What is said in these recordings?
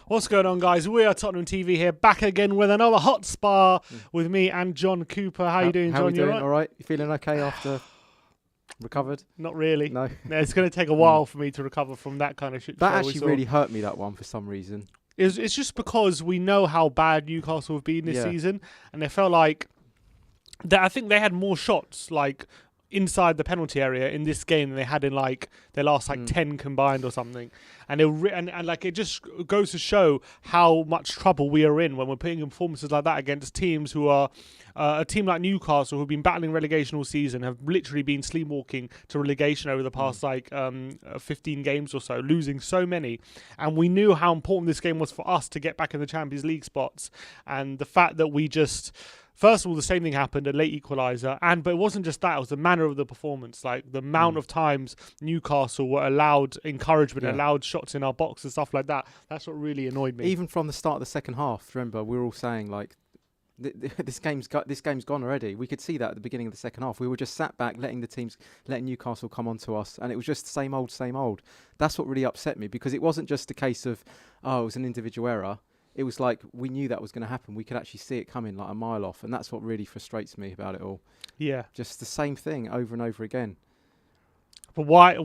What's going on, guys? We are Tottenham TV here, back again with another HOTSPAR with me and John Cooper. How you doing, John? How are you doing? Right? All right? You feeling okay after recovered? Not really. No. It's going to take a while for me to recover from that kind of shit. That actually really hurt me, that one, for some reason. It's just because we know how bad Newcastle have been this season, and they felt like that. I think they had more shots, like inside the penalty area in this game than they had in like their last 10 combined or something, and it just goes to show how much trouble we are in when we're putting in performances like that against teams who are a team like Newcastle, who've been battling relegation all season, have literally been sleepwalking to relegation over the past 15 games or so, losing so many. And we knew how important this game was for us to get back in the Champions League spots, and the fact that we just... First of all, the same thing happened, a late equaliser, but it wasn't just that, it was the manner of the performance, like the amount of times Newcastle were allowed encouragement, allowed shots in our box and stuff like that. That's what really annoyed me. Even from the start of the second half, remember, we were all saying, like, this game's gone already. We could see that at the beginning of the second half. We were just sat back, letting Newcastle come onto us, and it was just same old, same old. That's what really upset me, because it wasn't just a case of, it was an individual error. It was like we knew that was going to happen. We could actually see it coming like a mile off. And that's what really frustrates me about it all. Yeah. Just the same thing over and over again. But why?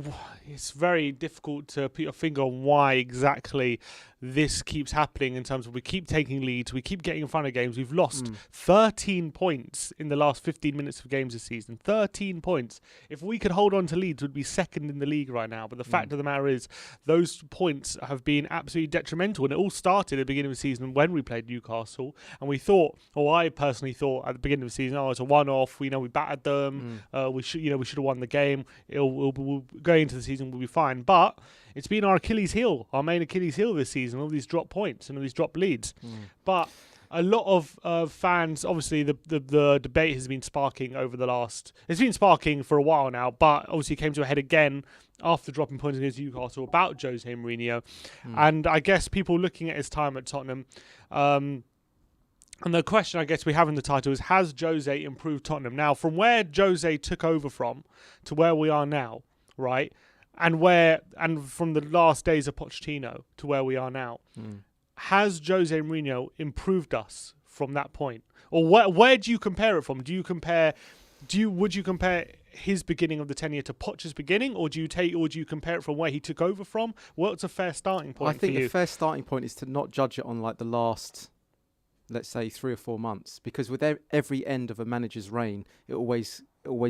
It's very difficult to put your finger on why exactly this keeps happening, in terms of we keep taking leads, we keep getting in front of games. We've lost 13 points in the last 15 minutes of games this season. 13 points. If we could hold on to leads, we'd be second in the league right now. But the fact of the matter is, those points have been absolutely detrimental. And it all started at the beginning of the season when we played Newcastle. And we thought, or I personally thought at the beginning of the season, it's a one-off. We battered them. We should have won the game. Going into the season, we'll be fine. But it's been our Achilles heel, our main Achilles heel this season, all these drop points and all these drop leads. But a lot of fans, obviously the debate has been sparking it's been sparking for a while now, but obviously it came to a head again after dropping points against Newcastle about Jose Mourinho. And I guess people looking at his time at Tottenham, and the question I guess we have in the title is, has Jose improved Tottenham? Now, from where Jose took over from to where we are now, right? And from the last days of Pochettino to where we are now, has Jose Mourinho improved us from that point? Or where do you compare it from? Would you compare his beginning of the tenure to Poch's beginning, or do you compare it from where he took over from? What's a fair starting point? I think a fair starting point is to not judge it on like the last, let's say, 3 or 4 months, because with every end of a manager's reign, it always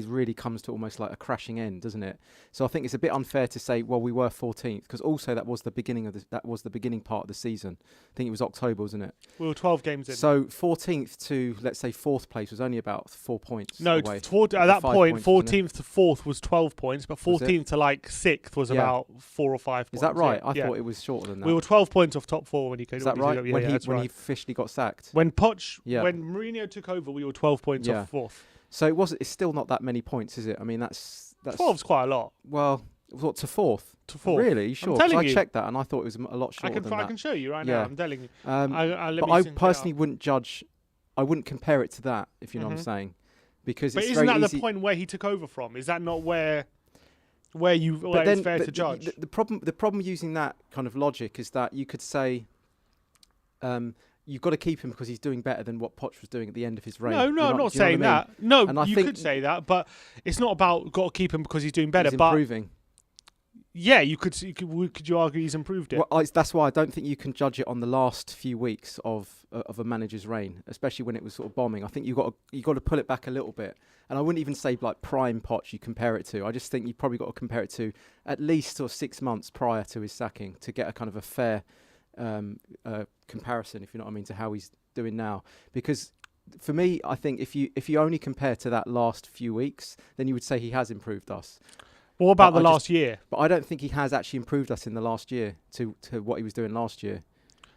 really comes to almost like a crashing end, doesn't it? So I think it's a bit unfair to say, well, we were 14th, because also that was the beginning part of the season. I think it was October, wasn't it? We were 12 games in. So 14th to, let's say, 4th place was only about 4 points. No, away. at that point, points, 14th to 4th was 12 points, but 14th to 6th was about 4 or 5 points. Is that right? I thought it was shorter than that. We were 12 points off top 4 when he came. Is that right? When he officially got sacked? When Mourinho took over, we were 12 points off 4th. So it's still not that many points, is it? I mean, that's 12's quite a lot. Well, what, to 4th? To 4th. Really? You sure? I'm telling you. I checked that and I thought it was a lot shorter than that. I can show you right now. I'm telling you. I personally wouldn't judge. I wouldn't compare it to that, if you know what I'm saying, because it's isn't very that easy. The point where he took over from? Is that not where it's fair to judge? The problem using that kind of logic is that you could say, you've got to keep him because he's doing better than what Poch was doing at the end of his reign. No, I'm not saying that. No, you could say that, but it's not about got to keep him because he's doing better. He's improving. Yeah, could you argue he's improved it? Well, that's why I don't think you can judge it on the last few weeks of a manager's reign, especially when it was sort of bombing. I think you got to pull it back a little bit, and I wouldn't even say like prime Poch you compare it to. I just think you probably got to compare it to at least sort of 6 months prior to his sacking to get a kind of a fair comparison, if you know what I mean, to how he's doing now. Because for me, I think if you only compare to that last few weeks, then you would say he has improved us. What about the last year? But I don't think he has actually improved us in the last year to what he was doing last year.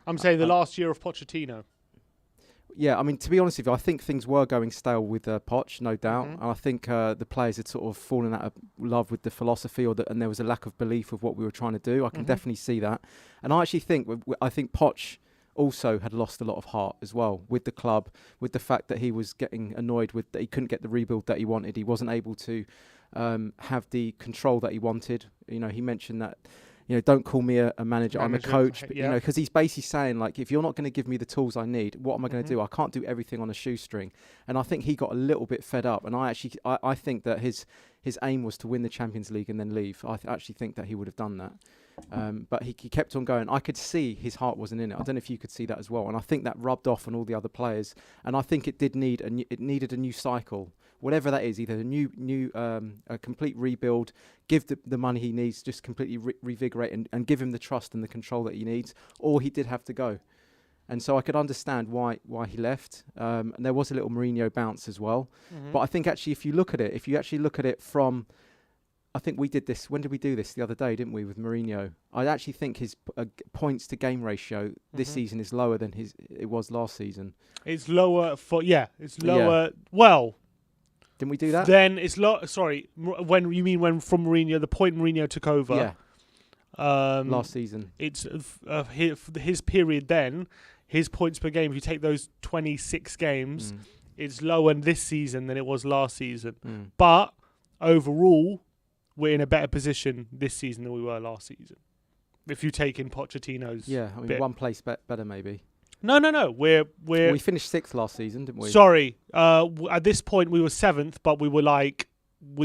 I'm saying the last year of Pochettino. Yeah, I mean, to be honest with you, I think things were going stale with Poch, no doubt. And I think the players had sort of fallen out of love with the philosophy, and there was a lack of belief of what we were trying to do. I can definitely see that. And I actually think Poch also had lost a lot of heart as well with the club, with the fact that he was getting annoyed with that he couldn't get the rebuild that he wanted. He wasn't able to have the control that he wanted. You know, he mentioned that don't call me a manager. I'm a Manager, coach. But, yeah. because he's basically saying, like, if you're not going to give me the tools I need, what am I going to do? I can't do everything on a shoestring. And I think he got a little bit fed up. And I think that his aim was to win the Champions League and then leave. I actually think that he would have done that. But he kept on going. I could see his heart wasn't in it. I don't know if you could see that as well. And I think that rubbed off on all the other players. And I think it needed a new cycle. Whatever that is, either a complete rebuild, give the money he needs, just completely revigorate and give him the trust and the control that he needs, or he did have to go. And so I could understand why he left. And there was a little Mourinho bounce as well. But I think actually, if you actually look at it from, I think we did this. When did we do this? The other day, didn't we, with Mourinho? I actually think his points to game ratio this season is lower than it was last season. It's lower it's lower. Yeah. Well. Didn't we do that? Then it's sorry, when from Mourinho, the point Mourinho took over. Yeah. Last season. It's his period then, his points per game, if you take those 26 games, it's lower this season than it was last season. But overall, we're in a better position this season than we were last season. If you take in Pochettino's bit. One place better maybe. No. We finished 6th last season, didn't we? Sorry. At this point, we were 7th, but we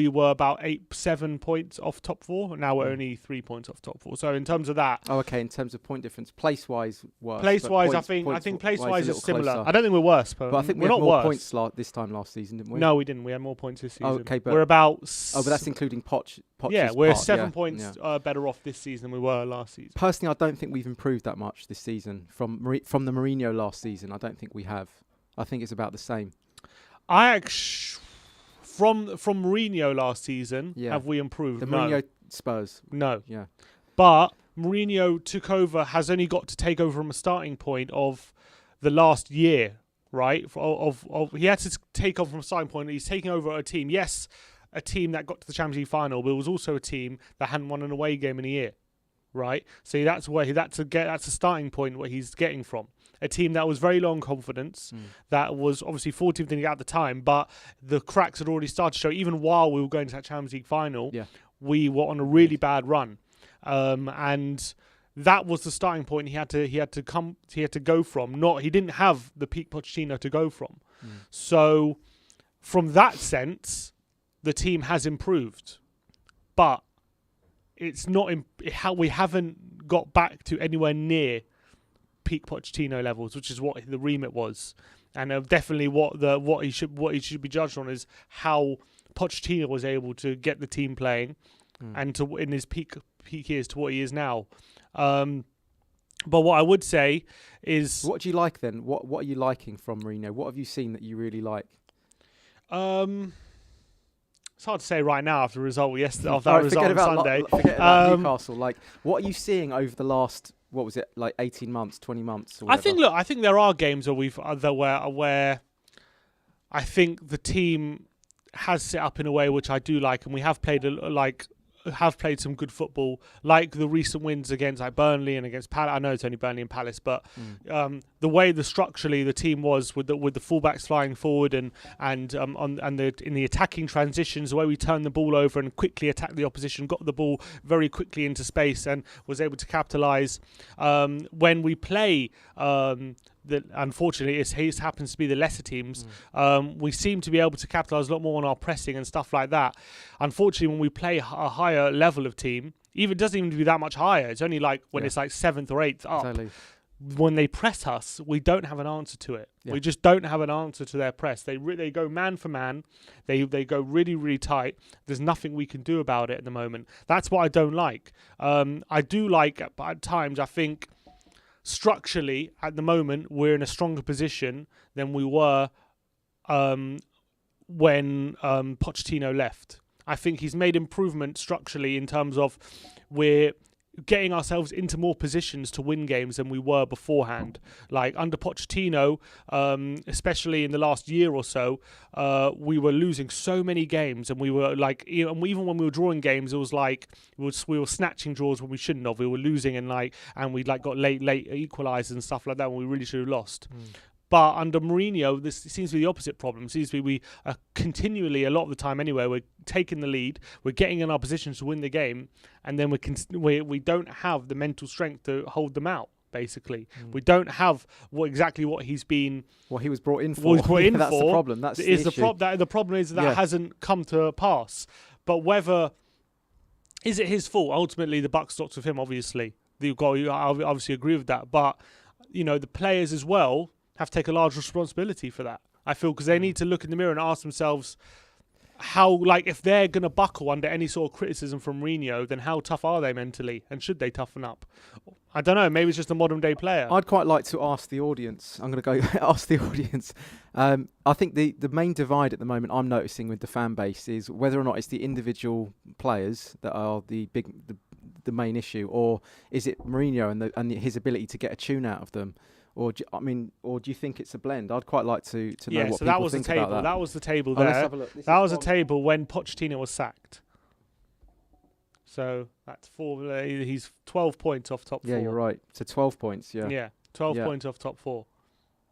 were about 7 points off top 4. Now we're only 3 points off top 4. So in terms of that, in terms of point difference, place-wise, worse. Place-wise, I think place-wise is similar. Closer. I don't think we're worse, but I think we're we had not more worse. points this time last season, didn't we? No, we didn't. We had more points this season. Okay, but we're about. But that's including Poch's we're part, 7 points better off this season than we were last season. Personally, I don't think we've improved that much this season from the Mourinho last season. I don't think we have. I think it's about the same. From Mourinho last season, have we improved? The Mourinho Spurs. No. Yeah. But Mourinho took over, has only got to take over from a starting point of the last year, right? He had to take over from a starting point. He's taking over a team. Yes, a team that got to the Champions League final, but it was also a team that hadn't won an away game in a year, right? So that's a starting point where he's getting from. A team that was very low on confidence, that was obviously 14th at the time, but the cracks had already started to show. Even while we were going to that Champions League final, we were on a really bad run, and that was the starting point he had to go from. He didn't have the peak Pochettino to go from. So, from that sense, the team has improved, but it's not how we haven't got back to anywhere near peak Pochettino levels, which is what the remit was, and definitely what he should be judged on is how Pochettino was able to get the team playing, and to in his peak years to what he is now. But what I would say is, what do you like then? What are you liking from Mourinho? What have you seen that you really like? It's hard to say right now after the result yesterday. After that result on Sunday, forget about Newcastle. Like, what are you seeing over the last? What was it, like 18 months, 20 months? Or I think there are games where I think the team has set up in a way which I do like, and we have played some good football, like the recent wins against Burnley and against Palace. I know it's only Burnley and Palace, but the way structurally the team was with the fullbacks flying forward and in the attacking transitions, the way we turned the ball over and quickly attacked the opposition, got the ball very quickly into space and was able to capitalise. When we play unfortunately, it happens to be the lesser teams. We seem to be able to capitalise a lot more on our pressing and stuff like that. Unfortunately, when we play a higher level of team, it doesn't even do that much higher. It's only like when it's like 7th or 8th up. Exactly. When they press us, we don't have an answer to it. Yeah. We just don't have an answer to their press. They go man for man. They go really, really tight. There's nothing we can do about it at the moment. That's what I don't like. I do like, at times, I think, structurally, at the moment, we're in a stronger position than we were when Pochettino left. I think he's made improvement structurally in terms of we're getting ourselves into more positions to win games than we were beforehand. Like under Pochettino, especially in the last year or so, we were losing so many games, and we were like, even when we were drawing games, it was like we were snatching draws when we shouldn't have. We were losing and we got late equalisers and stuff like that when we really should have lost. But under Mourinho, this seems to be the opposite problem. It seems to be we are continually, a lot of the time anyway, we're taking the lead, we're getting in our positions to win the game, and then we don't have the mental strength to hold them out. Basically, we don't have what he's been. What he was brought in for. That's the problem. That's the issue. The problem is that hasn't come to pass. But whether is it his fault? Ultimately, the buck stops with him. Obviously, I obviously agree with that. But the players as well have to take a large responsibility for that. I feel because they need to look in the mirror and ask themselves how, if they're going to buckle under any sort of criticism from Mourinho, then how tough are they mentally, and should they toughen up? I don't know. Maybe it's just a modern day player. I'd quite like to ask the audience. I'm going to go ask the audience. I think the main divide at the moment I'm noticing with the fan base is whether or not it's the individual players that are the main issue, or is it Mourinho and his ability to get a tune out of them? Or do you think it's a blend? I'd quite like to know what people think about that. That was the table there. Let's have a look. That was a table when Pochettino was sacked. So that's 4. He's 12 points off top 4. Yeah, you're right. So 12 points. Yeah. Yeah, 12 points off top 4.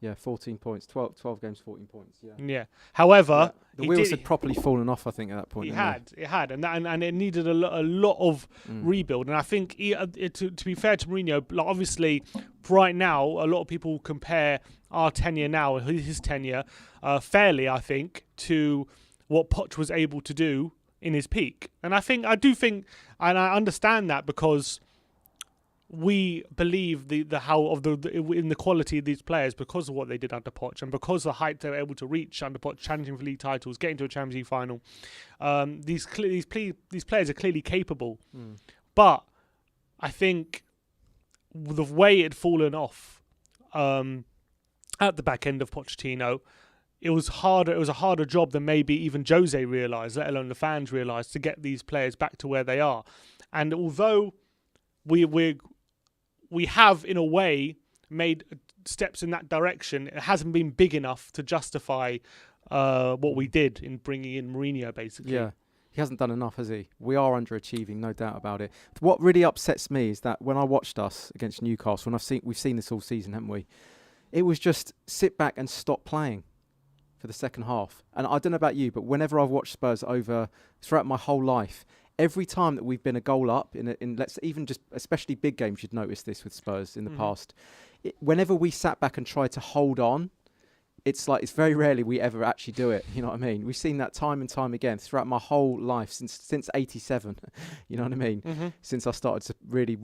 Yeah, 14 points. 12 games, 14 points. Yeah. Yeah. However, the wheels had properly fallen off, I think, at that point. It had, and it needed a lot of rebuild. And I think, to be fair to Mourinho, obviously, right now, a lot of people compare our tenure now, his tenure, fairly, I think, to what Poch was able to do in his peak. And I do think, and I understand that because we believe in the quality of these players because of what they did under Poch and because of the height they were able to reach under Poch, challenging for league titles, getting to a Champions League final. These players are clearly capable, but I think the way it had fallen off at the back end of Pochettino, it was harder. It was a harder job than maybe even Jose realised, let alone the fans realised, to get these players back to where they are. And although we have, in a way, made steps in that direction, it hasn't been big enough to justify what we did in bringing in Mourinho, basically. Yeah, he hasn't done enough, has he? We are underachieving, no doubt about it. What really upsets me is that when I watched us against Newcastle, and we've seen this all season, haven't we? It was just sit back and stop playing for the second half. And I don't know about you, but whenever I've watched Spurs throughout my whole life, every time that we've been a goal up in let's even just especially big games, you'd notice this with Spurs in the past. Whenever we sat back and tried to hold on, it's very rarely we ever actually do it. You know what I mean? We've seen that time and time again throughout my whole life since '87. You know what I mean? Mm-hmm. Since I started to really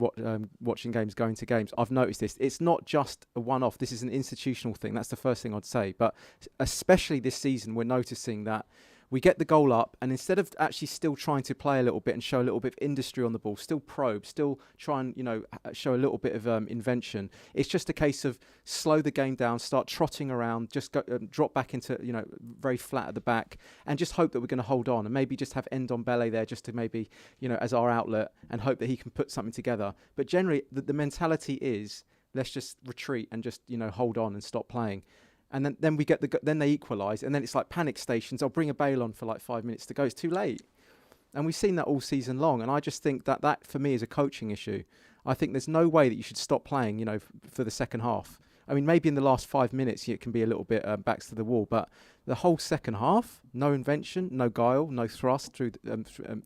watching games, going to games, I've noticed this. It's not just a one-off. This is an institutional thing. That's the first thing I'd say. But especially this season, we're noticing that we get the goal up, and instead of actually still trying to play a little bit and show a little bit of industry on the ball, still probe, still try and show a little bit of invention, it's just a case of slow the game down, start trotting around, just go, drop back into very flat at the back, and just hope that we're going to hold on, and maybe just have Ndombele there just to maybe as our outlet, and hope that he can put something together. But generally, the mentality is let's just retreat and just hold on and stop playing. And then we get then they equalise, and then it's like panic stations. I'll bring a Bale on for like 5 minutes to go. It's too late, and we've seen that all season long. And I just think that for me is a coaching issue. I think there's no way that you should stop playing, for the second half. I mean, maybe in the last 5 minutes it can be a little bit backs to the wall, but the whole second half, no invention, no guile, no thrust through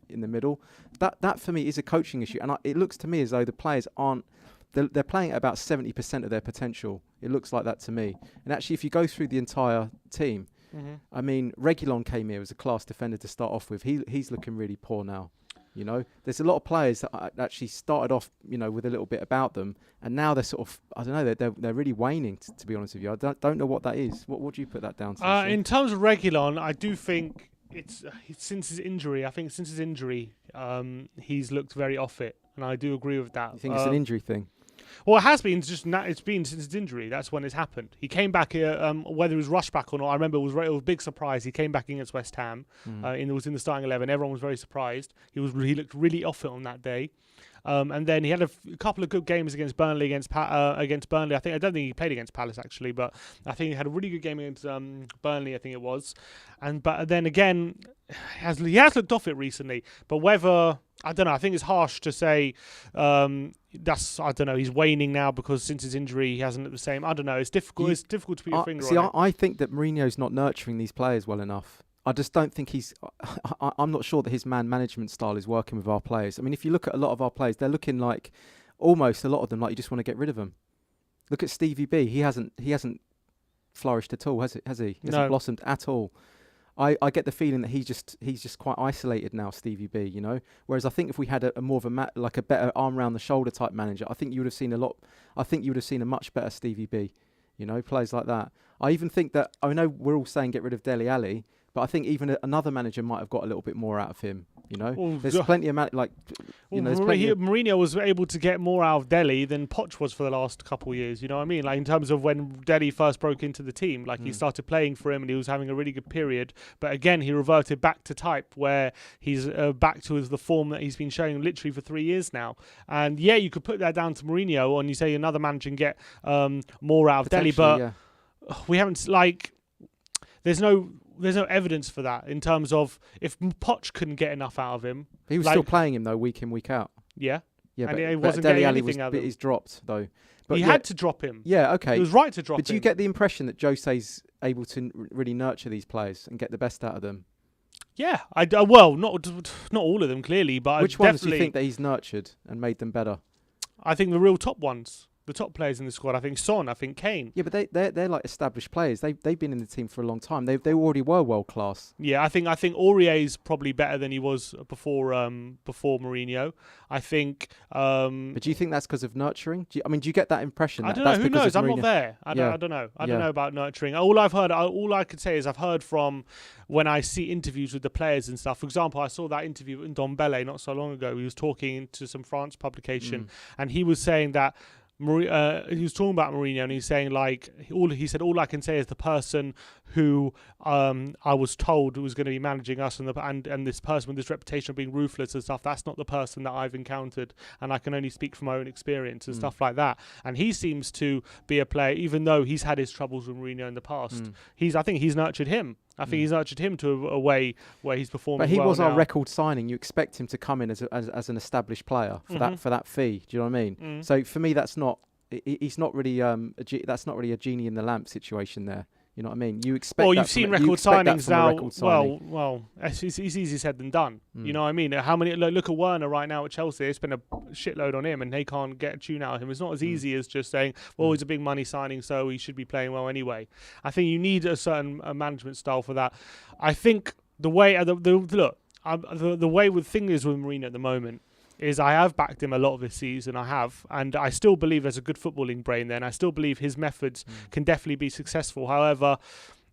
in the middle. That for me is a coaching issue, and it looks to me as though the players aren't. They're playing at about 70% of their potential. It looks like that to me. And actually, if you go through the entire team, I mean, Reguilon came here as a class defender to start off with. He's looking really poor now. There's a lot of players that actually started off, with a little bit about them, and now they're sort of, I don't know, they're really waning. To be honest with you, I don't know what that is. What do you put that down to? In terms of Reguilon, I do think it's since his injury. He's looked very off it, and I do agree with that. You think it's an injury thing? Well, it has been. It's been since his injury. That's when it's happened. He came back here, whether it was rushed back or not. I remember it was a big surprise. He came back against West Ham. It was in the starting 11. Everyone was very surprised. He looked really off it on that day. And then he had a couple of good games against Burnley. Against Burnley, I don't think he played against Palace actually, but I think he had a really good game against Burnley. I think it was, but then again, he has looked off it recently. But whether I don't know. I think it's harsh to say I don't know. He's waning now because since his injury, he hasn't looked the same. I don't know. It's difficult. It's difficult to put your finger on it. I think that Mourinho's not nurturing these players well enough. I just don't think he's. I'm not sure that his man management style is working with our players. I mean, if you look at a lot of our players, they're looking like almost a lot of them like you just want to get rid of them. Look at Stevie B. He hasn't flourished at all, has he? He hasn't blossomed at all. I get the feeling that he's just quite isolated now, Stevie B. You know, whereas I think if we had a more of a better arm around the shoulder type manager, I think you would have seen a lot. I think you would have seen a much better Stevie B. You know, players like that. I even think that I know we're all saying get rid of Dele Alli, but I think even another manager might have got a little bit more out of him. You know, there's plenty of Mourinho was able to get more out of Dele than Poch was for the last couple of years. You know what I mean? Like in terms of when Dele first broke into the team, like he started playing for him and he was having a really good period. But again, he reverted back to type where he's back to the form that he's been showing literally for 3 years now. And yeah, you could put that down to Mourinho, and you say another manager can get more out of Dele, but we haven't there's no evidence for that in terms of if Poch couldn't get enough out of him. He was still playing him though, week in, week out. Yeah. Yeah, and he wasn't getting anything out of him. He's dropped though. But he had to drop him. Yeah, okay. He was right to drop him. But do you get the impression that Jose's able to really nurture these players and get the best out of them? Yeah, well, not all of them clearly, but which ones do you think that he's nurtured and made them better? I think the real top ones. The top players in the squad, I think Son, I think Kane. Yeah, but they're like established players. They've been in the team for a long time. They already were world class. Yeah, I think Aurier's probably better than he was before Mourinho. I think. But do you think that's because of nurturing? Do you get that impression? I don't know. Who knows? I'm not there. I don't know. I don't know about nurturing. All I could say is I've heard from when I see interviews with the players and stuff. For example, I saw that interview with Ndombele not so long ago. He was talking to some France publication, and he was saying that. He was talking about Mourinho, and he's saying all I can say is the person who I was told was going to be managing us and this person with this reputation of being ruthless and stuff, that's not the person that I've encountered, and I can only speak from my own experience and stuff like that. And he seems to be a player, even though he's had his troubles with Mourinho in the past. I think he's nurtured him. I think he's nurtured him to a way where he's performing well. But he was now. Our record signing. You expect him to come in as an established player for that fee. Do you know what I mean? So for me, that's not. He's not really that's not really a genie in the lamp situation there. You know what I mean? You expect. Well, you've seen record signings now. Well, it's easier said than done. You know what I mean? How many? Look at Werner right now at Chelsea. They spend a shitload on him, and they can't get a tune out of him. It's not as easy as just saying, "Well, he's a big money signing, so he should be playing well anyway." I think you need a certain management style for that. I think the way the way with thing is with Mourinho at the moment is I have backed him a lot of this season. And I still believe there's a good footballing brain there, and I still believe his methods can definitely be successful. However,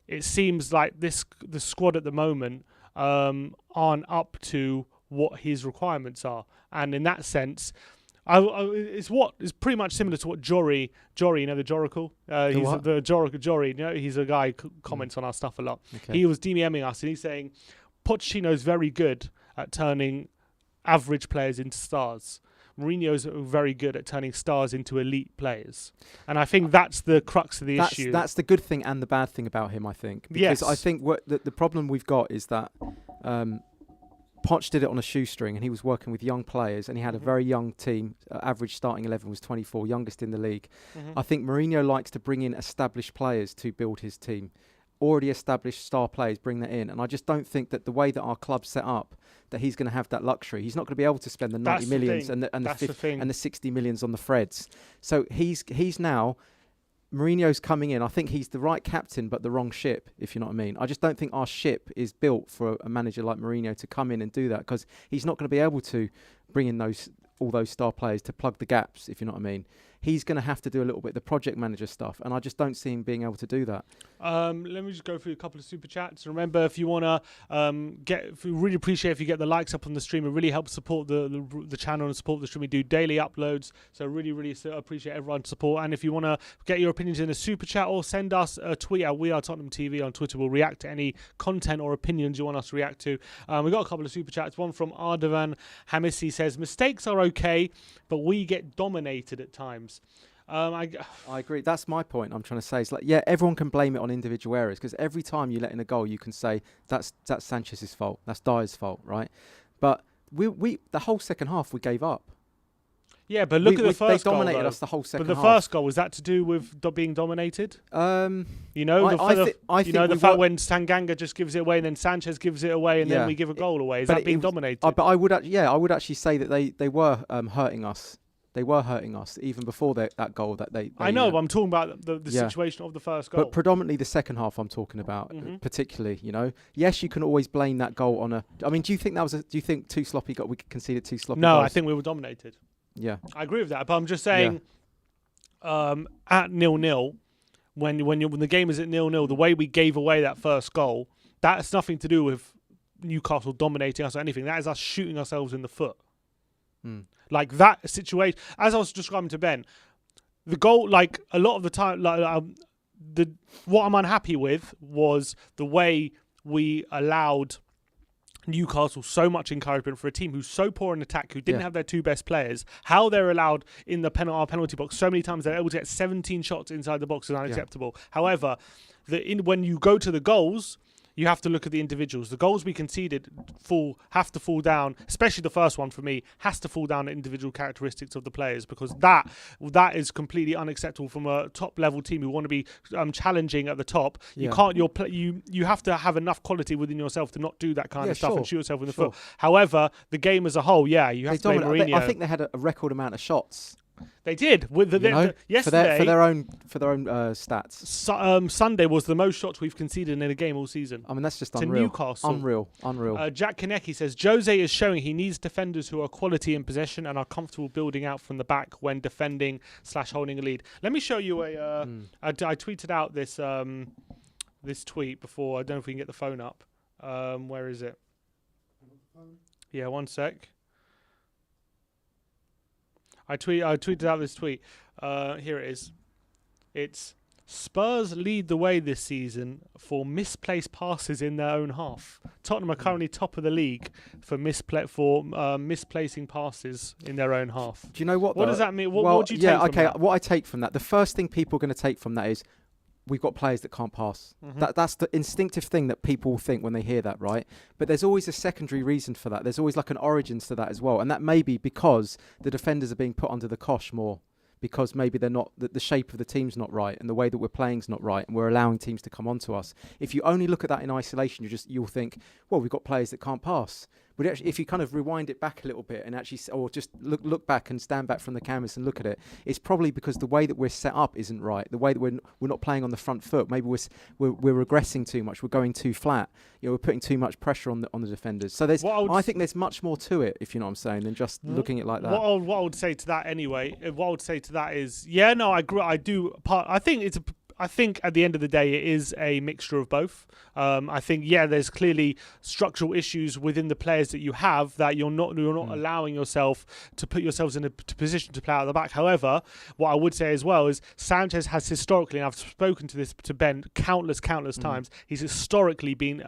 it seems like the squad at the moment aren't up to what his requirements are, and in that sense, it's pretty much similar to what Jory, you know, the Joracle. He's the Jory. You know, he's a guy who comments on our stuff a lot. Okay. He was DMing us, and he's saying Pochettino's very good at turning average players into stars. Mourinho's very good at turning stars into elite players, and I think that's the crux of the issue. That's the good thing and the bad thing about him, I think. Because I think the problem we've got is that Poch did it on a shoestring, and he was working with young players, and he had a very young team. Average starting 11 was 24, youngest in the league. I think Mourinho likes to bring in established players to build his team. Already established star players, bring that in, and I just don't think that the way that our club's set up, that he's going to have that luxury. He's not going to be able to spend the 90 millions and the 60 millions on the Freds. So he's now. Mourinho's coming in. I think he's the right captain, but the wrong ship, if you know what I mean. I just don't think our ship is built for a manager like Mourinho to come in and do that, because he's not going to be able to bring in all those star players to plug the gaps, if you know what I mean. He's going to have to do a little bit of the project manager stuff, and I just don't see him being able to do that. Let me just go through a couple of super chats. Remember, if you want to really appreciate if you get the likes up on the stream. It really helps support the channel and support the stream. We do daily uploads, so really appreciate everyone's support. And if you want to get your opinions in a super chat, or send us a tweet at WeAreTottenhamTV on Twitter, we'll react to any content or opinions you want us to react to. We got a couple of super chats. One from Ardavan Hamissi says, mistakes are okay, but we get dominated at times. I agree. That's my point. I'm trying to say, it's like, yeah, everyone can blame it on individual errors, because every time you let in a goal, you can say that's Sanchez's fault, that's Dyer's fault, right? But we the whole second half we gave up. Yeah, but look at the first goal. They dominated though. us the whole second half. But the first goal, was that to do with being dominated? You know, the fact when Tanganga just gives it away and then Sanchez gives it away and then we give a goal away. Is that being dominated? But I would actually say that they were hurting us. They were hurting us even before that goal that they I know, but I'm talking about the situation of the first goal. But predominantly the second half I'm talking about, particularly, you know. Yes, you can always blame that goal on I mean, do you think too sloppy we conceded too sloppy No, goals? I think we were dominated. Yeah. I agree with that, but I'm just saying at 0-0 when the game is at 0-0, the way we gave away that first goal, that's nothing to do with Newcastle dominating us or anything. That is us shooting ourselves in the foot. Like that situation, as I was describing to Ben, the goal, like a lot of the time, what I'm unhappy with was the way we allowed Newcastle so much encouragement for a team who's so poor in attack, who didn't have their two best players. How they're allowed in the penalty box so many times, they're able to get 17 shots inside the box is unacceptable. However, when you go to the goals, you have to look at the individuals. The goals we conceded have to fall down, especially the first one for me, has to fall down at individual characteristics of the players, because that is completely unacceptable from a top level team who want to be challenging at the top. You can't. You have to have enough quality within yourself to not do that kind of stuff and shoot yourself in the foot. However, the game as a whole, you have to blame Mourinho. I think they had a record amount of shots. They did with yesterday for their own stats. Sunday was the most shots we've conceded in a game all season. I mean, that's just to unreal. Newcastle. Unreal. Jack Konecki says Jose is showing he needs defenders who are quality in possession and are comfortable building out from the back when defending / holding a lead. Let me show you I tweeted out this tweet before. I don't know if we can get the phone up. Where is it? Yeah, one sec. I tweeted out this tweet. Here it is. It's Spurs lead the way this season for misplaced passes in their own half. Tottenham are currently top of the league for misplacing passes in their own half. Do you know what? What does that mean? What do you take from that? What I take from that, the first thing people are going to take from that is we've got players that can't pass. That's the instinctive thing that people think when they hear that, right? But there's always a secondary reason for that. There's always like an origins to that as well. And that may be because the defenders are being put under the cosh more, because maybe they're not, the shape of the team's not right and the way that we're playing's not right and we're allowing teams to come onto us. If you only look at that in isolation, you'll think, well, we've got players that can't pass. But actually, if you kind of rewind it back a little bit and actually, or just look back and stand back from the canvas and look at it, it's probably because the way that we're set up isn't right. The way that we're not playing on the front foot. Maybe we're regressing too much. We're going too flat. We're putting too much pressure on the defenders. So I think there's much more to it, if you know what I'm saying, than just looking at it like that. What I would say to that anyway, is, I agree. I do. I think at the end of the day, it is a mixture of both. I think, there's clearly structural issues within the players that you have that you're not allowing yourself to put yourselves in a position to play out of the back. However, what I would say as well is Sanchez has historically, and I've spoken to this to Ben countless times, he's historically been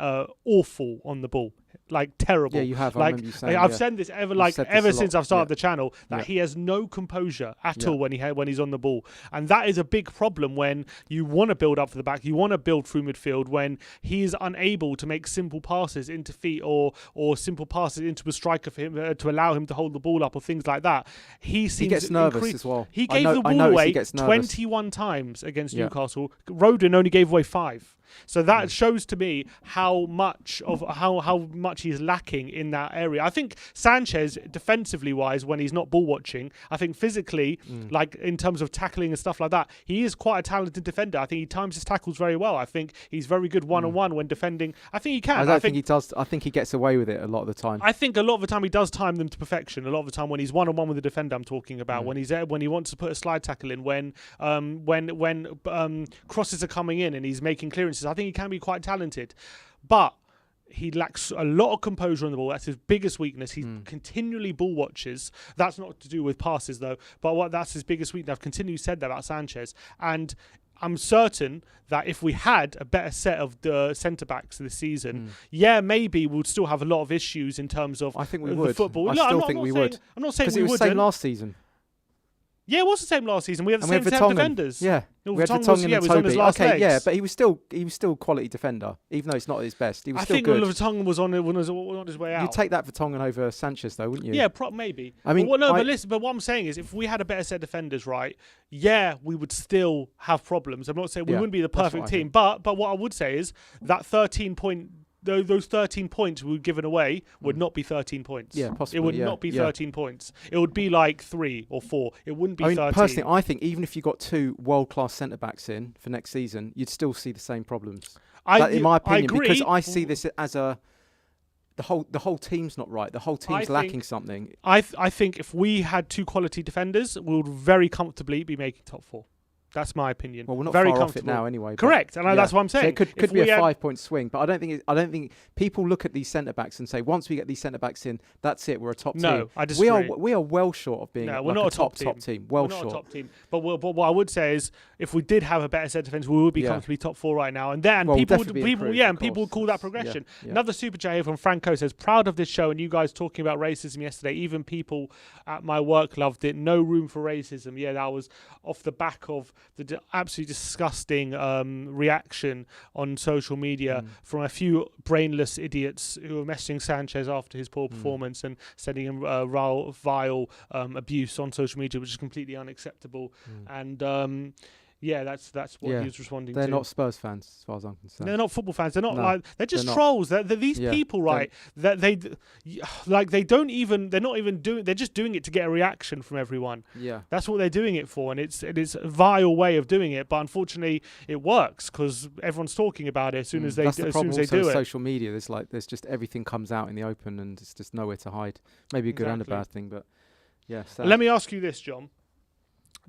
awful on the ball. Like terrible. Yeah, you have. Like, I remember you saying, I've said this ever since I've started the channel, that he has no composure at all when he's on the ball, and that is a big problem when you want to build up for the back, you want to build through midfield, when he is unable to make simple passes into feet or simple passes into a striker for him to allow him to hold the ball up or things like that. He gets nervous as well. He gave the ball away 21 times against Newcastle. Rodon only gave away 5. So that shows to me how much he's lacking in that area. I think Sanchez, defensively wise, when he's not ball watching, I think physically, like in terms of tackling and stuff like that, he is quite a talented defender. I think he times his tackles very well. I think he's very good one-on-one when defending. I think he can. I think he does. I think he gets away with it a lot of the time. I think a lot of the time he does time them to perfection. A lot of the time when he's one-on-one with the defender, I'm talking about when he wants to put a slide tackle in, when crosses are coming in and he's making clearances. I think he can be quite talented, but he lacks a lot of composure on the ball. That's his biggest weakness. He continually ball watches. That's not to do with passes though, but that's his biggest weakness. I've continually said that about Sanchez, and I'm certain that if we had a better set of the centre-backs this season, maybe we'd still have a lot of issues in terms of I think we would. Football. I still think we would. I'm not saying we would. Because it was the same last season. Yeah, it was the same last season. We had the And same set of defenders. Yeah, No, we had Vertonghen Vertonghen and was on Toby. his last Okay, legs. yeah, but he was still quality defender, even though it's not his best. He was still good. I think Vertonghen was on his way out. You'd take that Vertonghen over Sanchez, though, wouldn't you? Yeah, maybe. I mean, but listen. But what I'm saying is, if we had a better set of defenders, right? Yeah, we would still have problems. I'm not saying we wouldn't be the perfect team, but what I would say is that 13 point. Those 13 points we were given away would not be 13 points. Yeah, possibly. It would not be 13 points. It would be like 3 or 4. It wouldn't be 13. Personally, I think even if you got 2 world-class centre-backs in for next season, you'd still see the same problems. In my opinion, I agree. because I see this as the whole team's not right. The whole team's lacking something. I think if we had 2 quality defenders, we would very comfortably be making top 4. That's my opinion. Well, we're not very far off it now anyway. Correct, and that's what I'm saying. So it could be a 5-point swing, but I don't think people look at these centre backs and say once we get these centre backs in, that's it. We're a top team. No, I disagree. We are well short of being we're not a top team. Well we're short. Not a top team. But what I would say is, if we did have a better set of defence, we would be comfortably top 4 right now. And then people would call that progression. Yeah. Another super chat here from Franco says, proud of this show and you guys talking about racism yesterday. Even people at my work loved it. No room for racism. Yeah, that was off the back of the absolutely disgusting reaction on social media from a few brainless idiots who were messaging Sanchez after his poor performance and sending him vile abuse on social media, which is completely unacceptable. And that's what he was responding to. They're not Spurs fans, as far as I'm concerned. They're not football fans. They're not they're just trolls. They're these people, right? That they're just doing it to get a reaction from everyone. Yeah, that's what they're doing it for, and it's a vile way of doing it. But unfortunately, it works because everyone's talking about it as soon as they do it. Social media, there's just everything comes out in the open, and it's just nowhere to hide. Maybe a good and a bad thing, but yeah. Let me ask you this, John.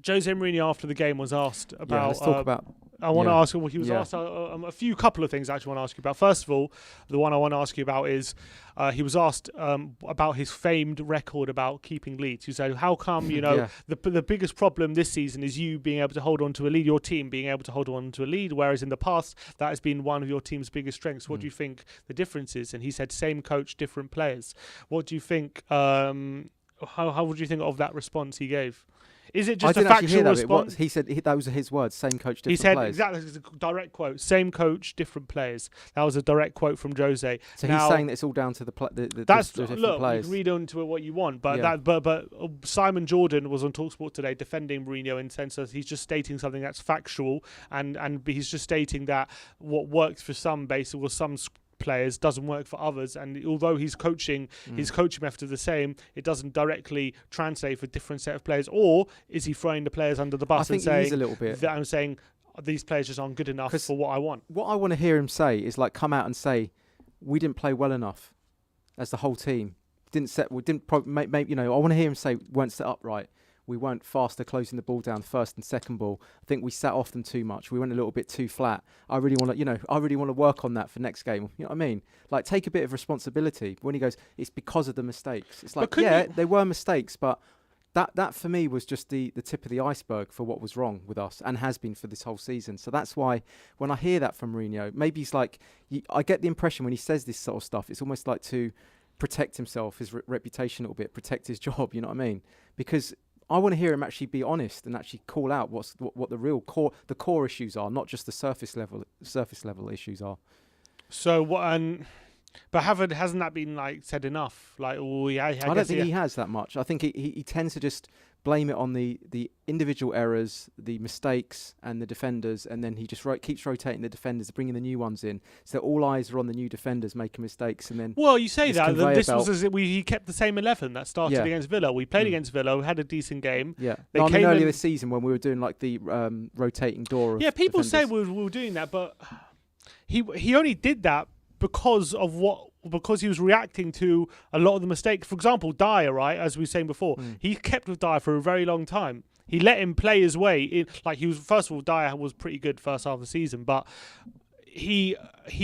Jose Mourinho after the game was asked about. Yeah, let's talk about. I want to ask you. He was asked a couple of things. I actually want to ask you about. First of all, the one I want to ask you about is he was asked about his famed record about keeping leads. He said, "How come the biggest problem this season is you being able to hold on to a lead, your team being able to hold on to a lead, whereas in the past that has been one of your team's biggest strengths. What do you think the difference is?" And he said, "Same coach, different players." What do you think? How would you think of that response he gave? Is it just a factual response? He said that was his words. Same coach, different players. He said exactly. It's a direct quote. Same coach, different players. That was a direct quote from Jose. So he's saying that it's all down to the different players. You can read into it what you want, but Simon Jordan was on TalkSport today defending Mourinho in the sense that he's just stating something that's factual, and he's just stating that what works for some basically was some players doesn't work for others, and although his coaching methods are the same, it doesn't directly translate for different set of players. Or is he throwing the players under the bus and saying a little bit that I'm saying these players just aren't good enough for what I want? What I want to hear him say is come out and say we didn't play well enough as the whole team. I want to hear him say we weren't set up right. We weren't faster closing the ball down first and second ball. I think we sat off them too much. We went a little bit too flat. I really want to work on that for next game. You know what I mean? Take a bit of responsibility. When he goes, it's because of the mistakes. It's they were mistakes, but that for me was just the tip of the iceberg for what was wrong with us and has been for this whole season. So that's why when I hear that from Mourinho, maybe he's I get the impression when he says this sort of stuff, it's almost like to protect himself, his reputation a little bit, protect his job. You know what I mean? Because I want to hear him actually be honest and actually call out what the real core issues are, not just the surface level issues are. So what? But hasn't that been said enough? I don't think he has that much. I think he tends to just blame it on the individual errors, the mistakes, and the defenders, and then he just keeps rotating the defenders, bringing the new ones in, so all eyes are on the new defenders making mistakes. And then you say that this was as he kept the same 11 that started against Villa. We played against Villa, we had a decent game. Yeah, earlier this season when we were doing the rotating door. Of people defenders. say we were doing that, but he only did that because he was reacting to a lot of the mistakes. For example, Dyer, right, as we were saying before, he kept with Dyer for a very long time. He let him play his way in. First of all, Dyer was pretty good first half of the season, but he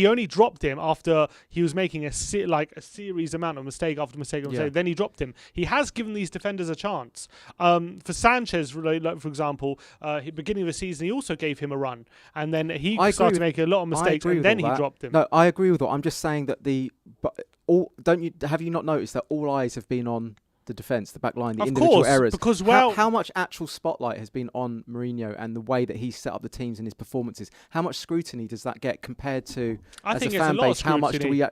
only dropped him after he was making a series amount of mistake after mistake. Then he dropped him. He has given these defenders a chance. For Sanchez, for example, beginning of the season, he also gave him a run, and then he started to make a lot of mistakes, and then he dropped him. No, I agree with that. I'm just saying that have you not noticed that all eyes have been on the defence, the back line, the Of individual course, errors. because how much actual spotlight has been on Mourinho and the way that he's set up the teams and his performances? How much scrutiny does that get compared to I as think a it's fan a lot base? of How much do scrutiny. we?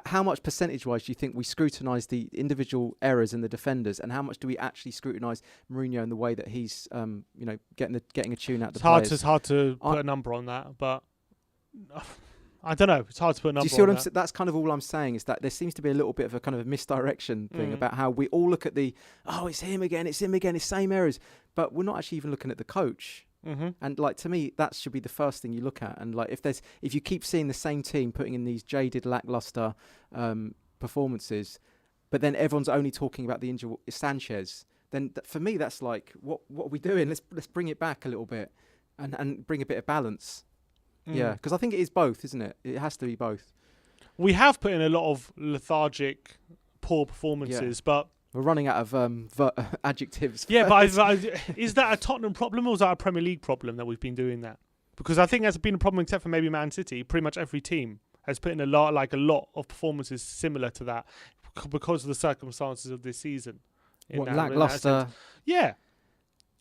How much percentage-wise do you think we scrutinise the individual errors in the defenders, and how much do we actually scrutinise Mourinho and the way that he's, getting a tune out the players? It's hard to put a number on that, but I don't know. It's hard to put a number. Do you see what on I'm saying? That's kind of all I'm saying, is that there seems to be a little bit of a kind of a misdirection thing about how we all look at it's him again, it's same errors, but we're not actually even looking at the coach. Mm-hmm. And like, to me, that should be the first thing you look at. And like, if you keep seeing the same team putting in these jaded, lackluster performances, but then everyone's only talking about the injured Sanchez, then for me that's like, what are we doing? Let's bring it back a little bit and bring a bit of balance. Yeah, because I think it is both, isn't it? It has to be both. We have put in a lot of lethargic, poor performances, but we're running out of adjectives. Yeah, but is that a Tottenham problem or is that a Premier League problem that we've been doing that? Because I think that's been a problem, except for maybe Man City. Pretty much every team has put in a lot of performances similar to that because of the circumstances of this season. Lackluster? Yeah.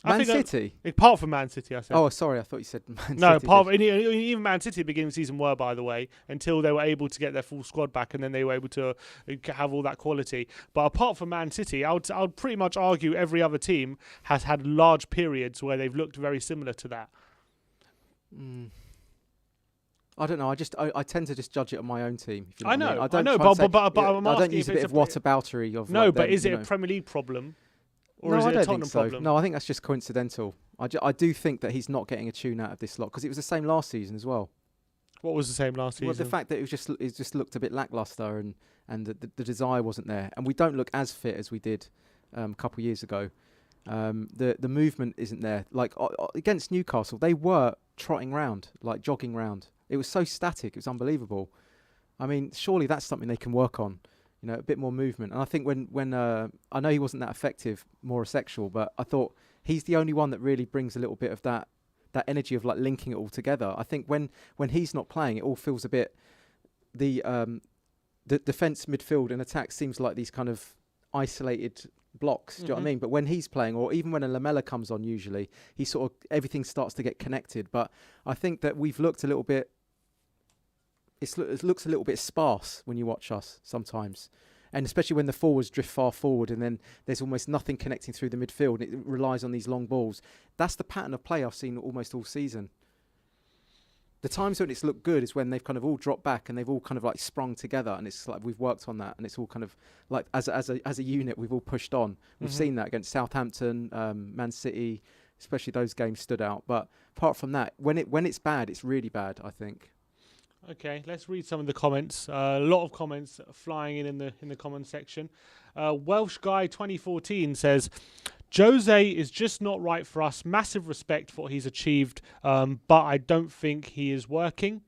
Man City? Apart from Man City, I said. Oh, sorry, I thought you said Man City. No, even Man City at the beginning of the season were, by the way, until they were able to get their full squad back and then they were able to have all that quality. But apart from Man City, I would pretty much argue every other team has had large periods where they've looked very similar to that. I don't know. I tend to just judge it on my own team. If you know I know, what I mean. I don't use a bit of whataboutery of. No, but is it a Premier League problem? Or is it a Tottenham problem? No, I think that's just coincidental. I do think that he's not getting a tune out of this lot, because it was the same last season as well. What was the same last season? Well, the fact that it just looked a bit lackluster and the desire wasn't there, and we don't look as fit as we did a couple of years ago. The movement isn't there. Like against Newcastle, they were trotting round, like jogging round. It was so static. It was unbelievable. I mean, surely that's something they can work on. You know, a bit more movement. And I think when I know he wasn't that effective, more sexual, but I thought he's the only one that really brings a little bit of that energy of like linking it all together. I think when he's not playing, it all feels a bit the defence, midfield, and attack seems like these kind of isolated blocks. Do you know what I mean? But when he's playing, or even when a Lamella comes on, usually he sort of everything starts to get connected. But I think that we've looked a little bit. It looks a little bit sparse when you watch us sometimes, and especially when the forwards drift far forward and then there's almost nothing connecting through the midfield. It relies on these long balls. That's the pattern of play I've seen almost all season. The times when it's looked good is when they've kind of all dropped back and they've all kind of like sprung together, and it's like we've worked on that, and it's all kind of like as a unit we've all pushed on. We've seen that against Southampton, Man City, especially those games stood out. But apart from that, when it's bad, it's really bad, I think. Okay, let's read some of the comments. A lot of comments flying in the comment section. Welsh Guy 2014 says, Jose is just not right for us. Massive respect for what he's achieved, but I don't think he is working.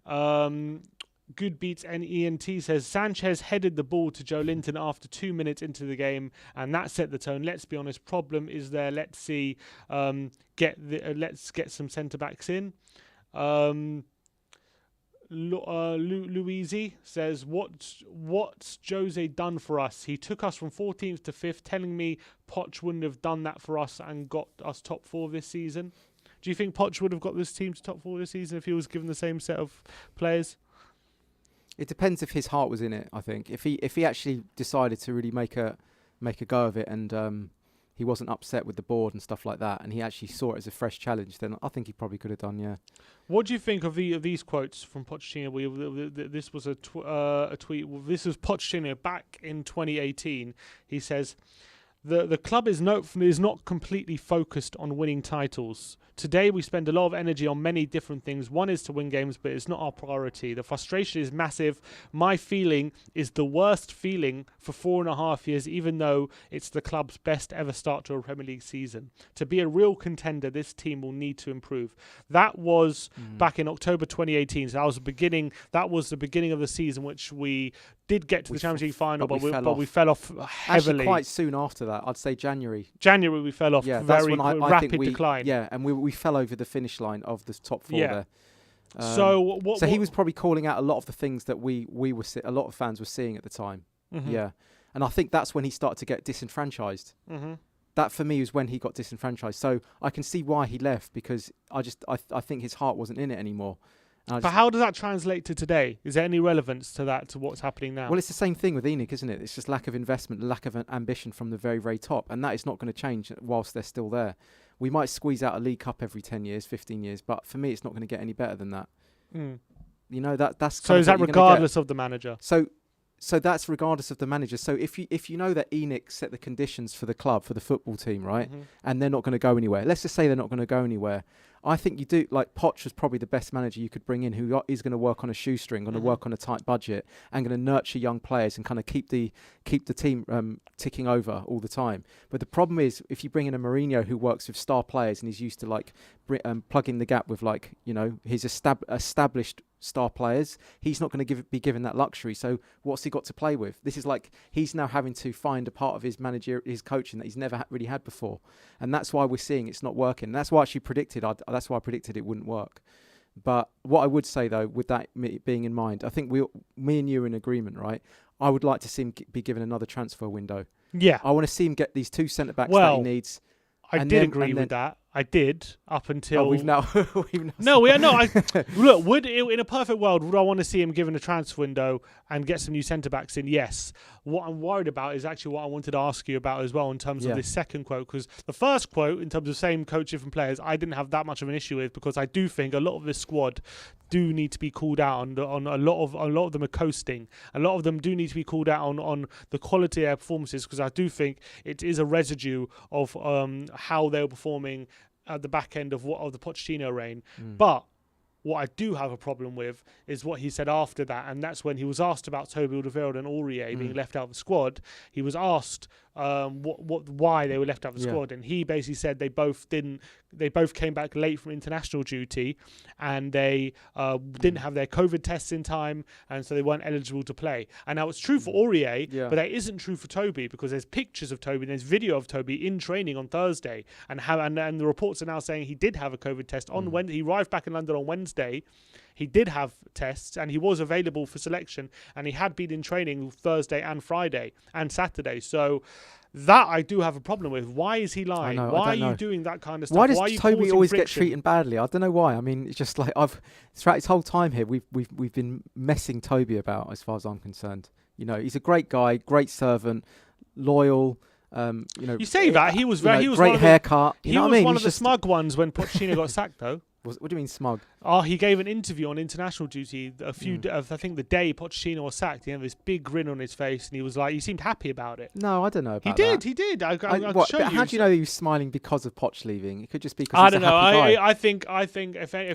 Good Beats NENT says, Sanchez headed the ball to Joe Linton after 2 minutes into the game, and that set the tone. Let's be honest, problem is there. Let's see, let's get some centre backs in. Louise says, what's Jose done for us? He took us from 14th to 5th, telling me Poch wouldn't have done that for us and got us top 4 this season. Do you think Poch would have got this team to top 4 this season if he was given the same set of players? It depends if his heart was in it, I think. If he actually decided to really make a go of it, and he wasn't upset with the board and stuff like that, and he actually saw it as a fresh challenge, then I think he probably could have done, yeah. What do you think of these quotes from Pochettino? This was a tweet. This was Pochettino back in 2018. He says, the club is not completely focused on winning titles. Today we spend a lot of energy on many different things. One is to win games, but it's not our priority. The frustration is massive. My feeling is the worst feeling for 4.5 years, even though it's the club's best ever start to a Premier League season. To be a real contender, this team will need to improve. That was back in October 2018. So that was the beginning of the season, which we did get to the Champions League final, but we fell off heavily. Actually, quite soon after that, I'd say January. We fell off. Very rapid decline. Yeah, and we fell over the finish line of the top 4 there. So he was probably calling out a lot of the things that we were a lot of fans were seeing at the time. Yeah, And I think that's when he started to get disenfranchised. Mm-hmm. That for me was when he got disenfranchised. So I can see why he left, because I think his heart wasn't in it anymore. But how does that translate to today? Is there any relevance to that, to what's happening now? Well, it's the same thing with ENIC, isn't it? It's just lack of investment, lack of ambition from the very, very top. And that is not going to change whilst they're still there. We might squeeze out a League Cup every 10 years, 15 years, but for me, it's not going to get any better than that. Mm. You know, that's so is that regardless of the manager? So that's regardless of the manager. So if you know that ENIC set the conditions for the club, for the football team, right, and they're not going to go anywhere. Let's just say they're not going to go anywhere. I think you do, like Poch was probably the best manager you could bring in, who is going to work on a shoestring, going to work on a tight budget, and going to nurture young players and kind of keep the team ticking over all the time. But the problem is, if you bring in a Mourinho who works with star players and he's used to like plugging the gap with, like, you know, his established star players, he's not going to be given that luxury. So what's he got to play with? This is like he's now having to find a part of his his coaching that he's never really had before, and that's why we're seeing it's not working. And that's why I actually predicted. That's why I predicted it wouldn't work. But what I would say though, with that being in mind, I think me and you are in agreement, right? I would like to see him be given another transfer window. Yeah, I want to see him get these 2 centre backs that he needs. I did agree with that. I did up until we've now Look, in a perfect world, would I want to see him given a transfer window and get some new centre backs in? Yes. What I'm worried about is actually what I wanted to ask you about as well in terms of this second quote, because the first quote in terms of same coach, different players, I didn't have that much of an issue with, because I do think a lot of this squad do need to be called out on a lot of them are coasting. A lot of them do need to be called out on the quality of their performances, because I do think it is a residue of how they were performing at the back end of the Pochettino reign. But what I do have a problem with is what he said after that, and that's when he was asked about Toby Alderweireld and Aurier being left out of the squad. He was asked why they were left out of the squad, and he basically said they both came back late from international duty, and they didn't have their COVID tests in time, and so they weren't eligible to play. And now it's true for Aurier, but that isn't true for Toby, because there's pictures of Toby, there's video of Toby in training on Thursday, and the reports are now saying he did have a COVID test on Wednesday. He arrived back in London on Wednesday. He did have tests, and he was available for selection, and he had been in training Thursday and Friday and Saturday. So that I do have a problem with. Why is he lying? Why are you doing that kind of stuff? Why does Toby always get treated badly? I don't know why. I mean, it's just like throughout his whole time here, we've been messing Toby about, as far as I'm concerned. You know, he's a great guy, great servant, loyal. You know, you say that he was great haircut. He was one of the smug ones when Pochettino got sacked, though. What do you mean smug? Oh, he gave an interview on international duty I think the day Pochettino was sacked. He had this big grin on his face, and he was like, he seemed happy about it. No, I don't know about that. He did. How do you know he was smiling because of Poch leaving? It could just be because I don't know. I think if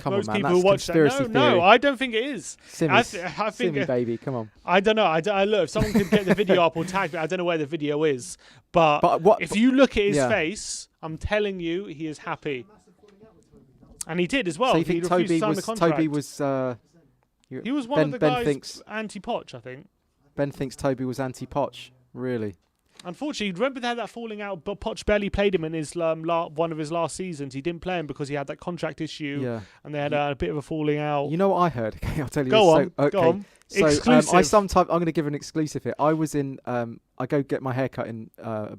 come most on, man, people who watch that, no, I don't think it is. I think baby, come on. I don't know. Look, if someone could get the video up or tag me, I don't know where the video is, but if you look at his face, I'm telling you, he is happy. And he did as well. So you think Toby was he was one of the guys anti-Poch, I think. Ben thinks Toby was anti-Poch, really. Unfortunately, remember they had that falling out, but Poch barely played him in his one of his last seasons. He didn't play him because he had that contract issue, and they had a bit of a falling out. You know what I heard? Okay, I'll tell you. Go on. So, exclusive. I'm going to give an exclusive here. I was in. I go get my hair cut in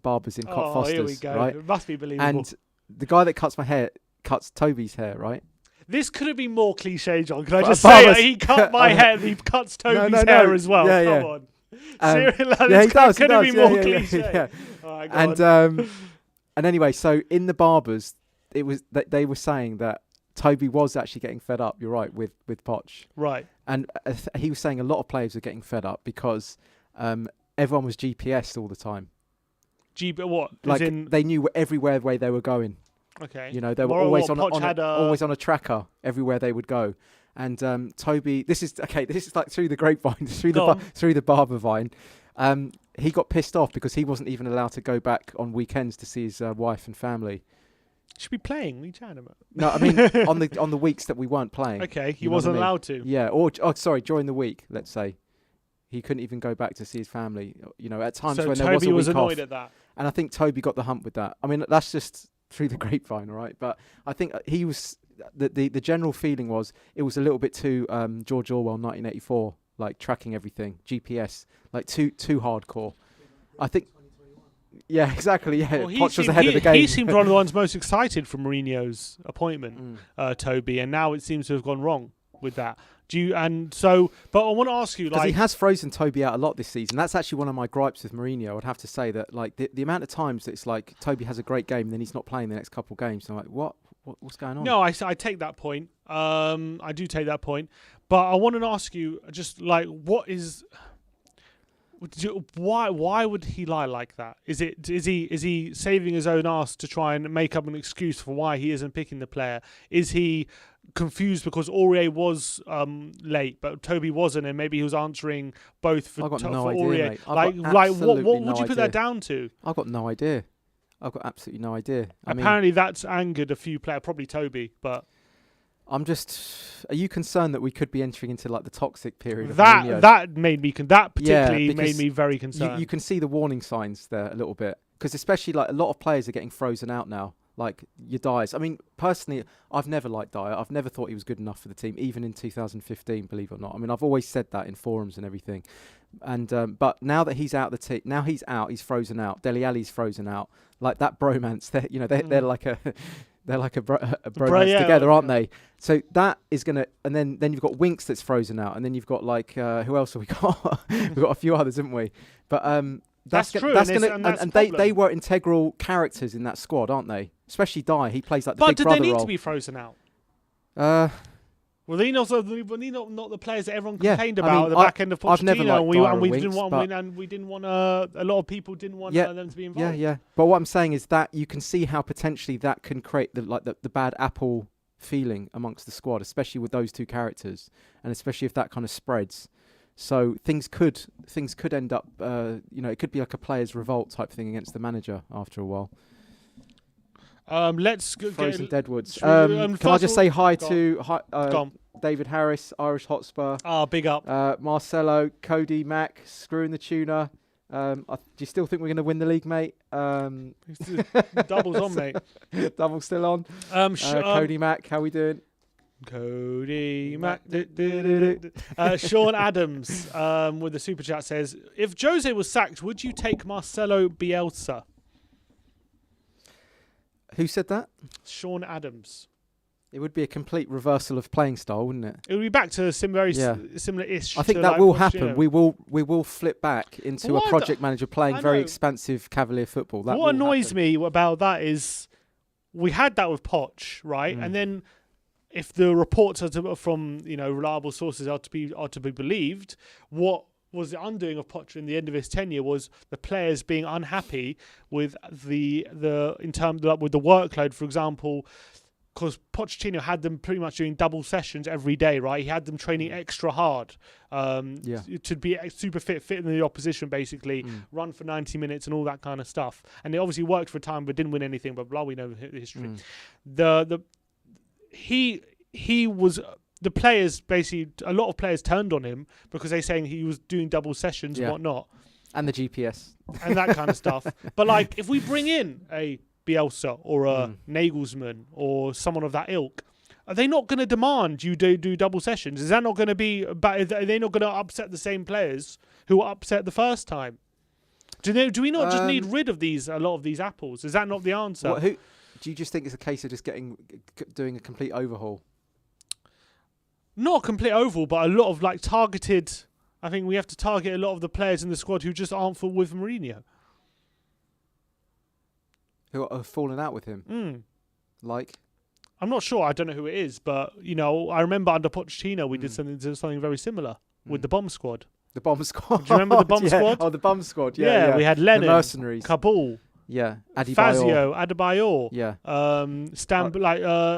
barbers in Foster's. Here we go. Right? It must be believable. And the guy that cuts my hair cuts Toby's hair, right? This couldn't be more cliche, John. Can I just say he cut my hair? He cuts Toby's hair as well. Yeah, Come on. Seriously, he does. Couldn't be more cliche. Yeah. All right, and anyway, so in the barbers, it was they were saying that Toby was actually getting fed up. You're right with Poch. Right. And he was saying a lot of players were getting fed up because everyone was GPSed all the time. What? Like they knew everywhere way they were going. Okay. You know, they were always always on a tracker everywhere they would go. And Toby, this is like through the grapevine, through the barber vine. He got pissed off because he wasn't even allowed to go back on weekends to see his wife and family. Should be playing. What are you chatting about? No, I mean on the weeks that we weren't playing. Okay, he wasn't allowed to. Yeah, sorry, during the week, let's say. He couldn't even go back to see his family, you know, at times when there was a week off. So Toby was annoyed at that. And I think Toby got the hump with that. I mean, that's just through the grapevine, all right? But I think he was... The general feeling was it was a little bit too George Orwell 1984, like tracking everything, GPS, like too hardcore. I think. Yeah, exactly. Yeah, Well, Poch was ahead of the game. He seemed one of the ones most excited from Mourinho's appointment, Toby, and now it seems to have gone wrong with that. But I want to ask you, because he has frozen Toby out a lot this season. That's actually one of my gripes with Mourinho. I'd have to say that, like, the amount of times that it's like Toby has a great game and then he's not playing the next couple of games. I'm like, what's going on? No, I take that point. I do take that point, but I want to ask you, just like, why would he lie like that? Is he saving his own ass to try and make up an excuse for why he isn't picking the player? Is he confused because Aurier was late but Toby wasn't, and maybe he was answering both for Aurier? What would you put that down to? I've got no idea. I've got absolutely no idea. Apparently that's angered a few players, probably Toby, but I'm just. Are you concerned that we could be entering into like the toxic period? That made me made me very concerned. You can see the warning signs there a little bit, because especially like a lot of players are getting frozen out now. Like your Dyers. I mean, personally, I've never liked Dyer. I've never thought he was good enough for the team, even in 2015. Believe it or not. I mean, I've always said that in forums and everything. And but now that he's out the team, now he's out. He's frozen out. Dele Alli's frozen out. Like that bromance. They're like a. They're like a bromance together, aren't they? So that is going to... And then you've got Winks that's frozen out. And then you've got, like... who else have we got? We've got a few others, haven't we? But that's true. And they were integral characters in that squad, aren't they? Especially Dyer. He plays like the big brother role. But did they need to be frozen out? Were they not the players that everyone complained about at the back end of Pochettino? I've never liked Dyer and Winks, we didn't want a lot of people didn't want them to be involved. Yeah. But what I'm saying is that you can see how potentially that can create the bad apple feeling amongst the squad, especially with those two characters, and especially if that kind of spreads. So things could end up, it could be like a players' revolt type thing against the manager after a while. Let's go. Frozen Deadwoods. Can I just say hi to David Harris, Irish Hotspur. Big up. Marcelo, Cody, Mac, Screwing the Tuner. Do you still think we're going to win the league, mate? Double's on, mate. Double's still on. Cody Mac, how we doing? Cody Mac. Sean Adams with the super chat says, if Jose was sacked, would you take Marcelo Bielsa? Who said that? Sean Adams. It would be a complete reversal of playing style, wouldn't it? It would be back to similar-ish. I think that will happen. We will flip back into a project manager playing very expansive Cavalier football. What annoys me about that is we had that with Poch, right? And then if the reports from reliable sources are to be believed, what was the undoing of Poch in the end of his tenure was the players being unhappy with with the workload, for example, because Pochettino had them pretty much doing double sessions every day, right? He had them training extra hard to be super fit in the opposition, basically, run for 90 minutes and all that kind of stuff. And it obviously worked for a time, but didn't win anything, blah, blah, we know the history. He was... The players, basically, a lot of players turned on him because they're saying he was doing double sessions and whatnot. And the GPS. And that kind of stuff. But, like, if we bring in a Bielsa or a Nagelsmann or someone of that ilk, are they not going to demand you do double sessions? Is that not going to be... Are they not going to upset the same players who were upset the first time? Do we not just need rid of a lot of these apples? Is that not the answer? Do you just think it's a case of just doing a complete overhaul? Not a complete overhaul, but a lot of targeted. I think we have to target a lot of the players in the squad who just aren't with Mourinho, who are falling out with him. Like, I'm not sure. I don't know who it is, but I remember under Pochettino we did something very similar with the bomb squad. The bomb squad. Do you remember the bomb squad? Oh, the bomb squad. Yeah. We had Lennon, the mercenaries, Kabul. Yeah, Fazio, Adebayor. Yeah. A